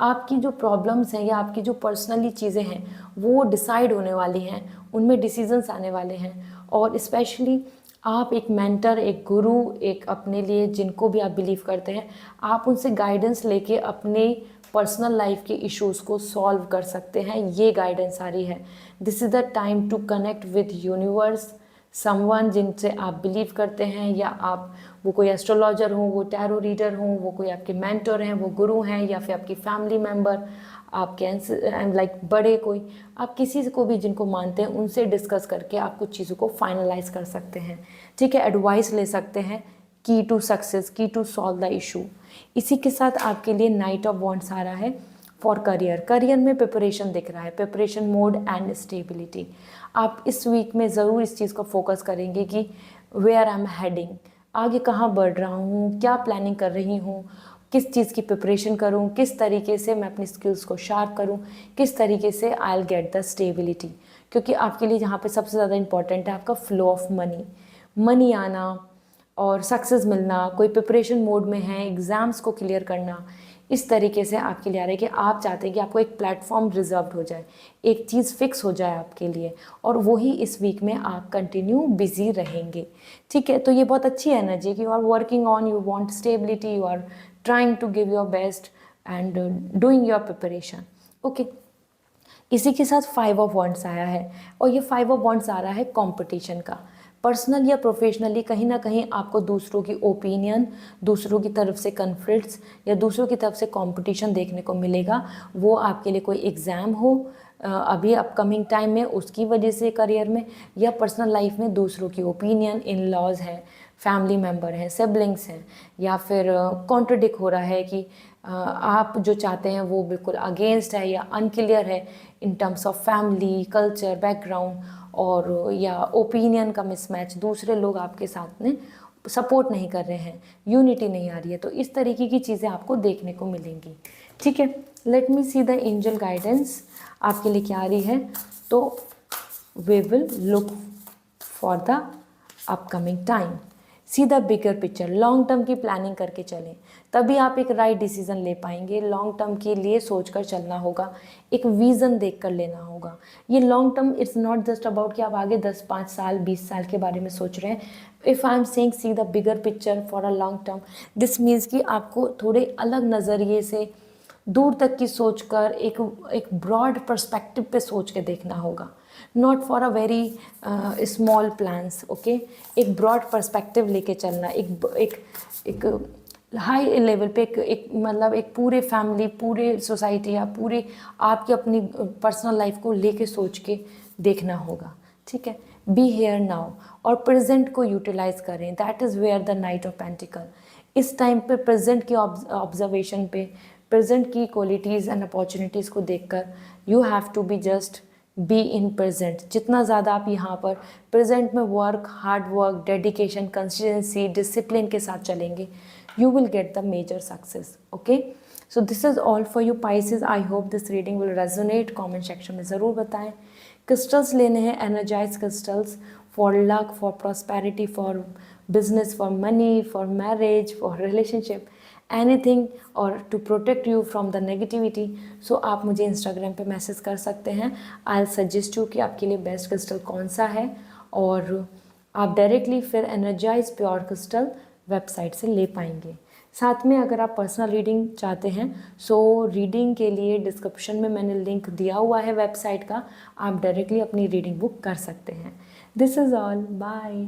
आपकी जो प्रॉब्लम्स हैं या आपकी जो पर्सनली चीज़ें हैं वो डिसाइड होने वाली हैं, उनमें डिसीजंस आने वाले हैं। और स्पेशली आप एक मेंटर, एक गुरु, एक अपने लिए जिनको भी आप बिलीव करते हैं, आप उनसे गाइडेंस लेके अपने पर्सनल लाइफ के इश्यूज़ को सॉल्व कर सकते हैं, ये गाइडेंस आ रही है। This is the time to connect with universe, someone जिनसे आप बिलीव करते हैं, या आप वो कोई एस्ट्रोलॉजर हो, वो टैरो रीडर हो, वो कोई आपके मेंटर हैं, वो गुरु हैं, या फिर आपकी फैमिली मेम्बर, आपके लाइक बड़े कोई, आप किसी को भी जिनको मानते हैं उनसे डिस्कस करके आप कुछ चीज़ों को फाइनलाइज कर सकते हैं। ठीक है, एडवाइस ले सकते हैं, की टू सक्सेस, की टू सॉल्व द इशू। इसी के साथ आपके लिए नाइट ऑफ वॉन्ड्स आ रहा है फॉर करियर। करियर में प्रिपरेशन दिख रहा है, प्रिपरेशन मोड एंड स्टेबिलिटी। आप इस वीक में ज़रूर इस चीज़ को फोकस करेंगे कि वेयर आई एम हेडिंग, आगे कहाँ बढ़ रहा हूँ, क्या प्लानिंग कर रही हूँ, किस चीज़ की प्रिपरेशन करूँ, किस तरीके से मैं अपनी स्किल्स को शार्प करूँ, किस तरीके से I will get the stability. क्योंकि आपके लिए यहाँ पे सबसे ज़्यादा इंपॉर्टेंट है आपका फ्लो ऑफ मनी, मनी आना और सक्सेस मिलना। कोई प्रिपरेशन मोड में है, एग्ज़ाम्स को क्लियर करना, इस तरीके से आपके लिए आ रहा है कि आप चाहते हैं कि आपको एक प्लेटफॉर्म रिजर्व्ड हो जाए, एक चीज़ फिक्स हो जाए आपके लिए, और वही इस वीक में आप कंटिन्यू बिजी रहेंगे। ठीक है, तो ये बहुत अच्छी एनर्जी है कि you are working on, you want stability, you are trying to give your best and doing your preparation. Okay, इसी के साथ 5 ऑफ वॉन्ड्स आया है, और ये 5 ऑफ वॉन्ड्स आ रहा है कंपटीशन का। पर्सनल या प्रोफेशनली कहीं ना कहीं आपको दूसरों की ओपिनियन, दूसरों की तरफ से कन्फ्लिक्ट्स या दूसरों की तरफ से कंपटीशन देखने को मिलेगा। वो आपके लिए कोई एग्ज़ाम हो अभी अपकमिंग टाइम में, उसकी वजह से करियर में, या पर्सनल लाइफ में दूसरों की ओपिनियन, इन लॉज हैं, फैमिली मेम्बर हैं, सिबलिंग्स हैं, या फिर कॉन्ट्रडिक्ट हो रहा है कि आप जो चाहते हैं वो बिल्कुल अगेंस्ट है या अनक्लियर है इन terms of family, culture, background, और या ओपिनियन का मिसमैच, दूसरे लोग आपके साथ में सपोर्ट नहीं कर रहे हैं, यूनिटी नहीं आ रही है। तो इस तरीके की चीज़ें आपको देखने को मिलेंगी। ठीक है, let me see the angel guidance आपके लिए क्या आ रही है। तो we will look for the upcoming time. See the bigger picture, long term की प्लानिंग करके चलें, तभी आप एक राइट डिसीजन ले पाएंगे। लॉन्ग टर्म के लिए सोचकर चलना होगा, एक विज़न देख कर लेना होगा। ये long term it's not just about कि आप आगे 10 5 साल 20 साल के बारे में सोच रहे हैं। If I am saying C the bigger picture for a long term, this means कि आपको थोड़े अलग नज़रिए से दूर तक की सोच कर एक ब्रॉड पर्सपेक्टिव पे सोच के देखना होगा, not for a very small plans. Okay, एक ब्रॉड पर्सपेक्टिव लेके चलना, एक हाई लेवल पे एक मतलब एक पूरे फैमिली, पूरे सोसाइटी या पूरे आपकी अपनी पर्सनल लाइफ को लेके सोच के देखना होगा। ठीक है, बी हेयर नाउ और प्रेजेंट को यूटिलाइज करें, that is where the knight of pentacle. इस टाइम पे प्रेजेंट की ऑब्जर्वेशन पे, प्रेजेंट की क्वालिटीज़ एंड अपॉर्चुनिटीज़ को देखकर you have to be just be in present. जितना ज़्यादा आप यहाँ पर प्रेजेंट में work, hard work, dedication, consistency, discipline के साथ चलेंगे, you will get the major success. Okay, so this is all for you Pisces. I hope this reading will resonate. comment section में ज़रूर बताएं। क्रिस्टल्स लेने हैं, energize crystals for luck, for prosperity, for business, for money, for marriage, for relationship, anything, और to protect you from the negativity. So आप मुझे Instagram पे message कर सकते हैं। आई सजेस्ट यू कि आपके लिए बेस्ट क्रिस्टल कौन सा है, और आप डायरेक्टली फिर एनर्जाइज प्योर क्रिस्टल वेबसाइट से ले पाएंगे। साथ में अगर आप पर्सनल रीडिंग चाहते हैं, सो रीडिंग के लिए डिस्क्रिप्शन में मैंने लिंक दिया हुआ है वेबसाइट का, आप डायरेक्टली अपनी रीडिंग बुक कर सकते हैं। This is all, bye.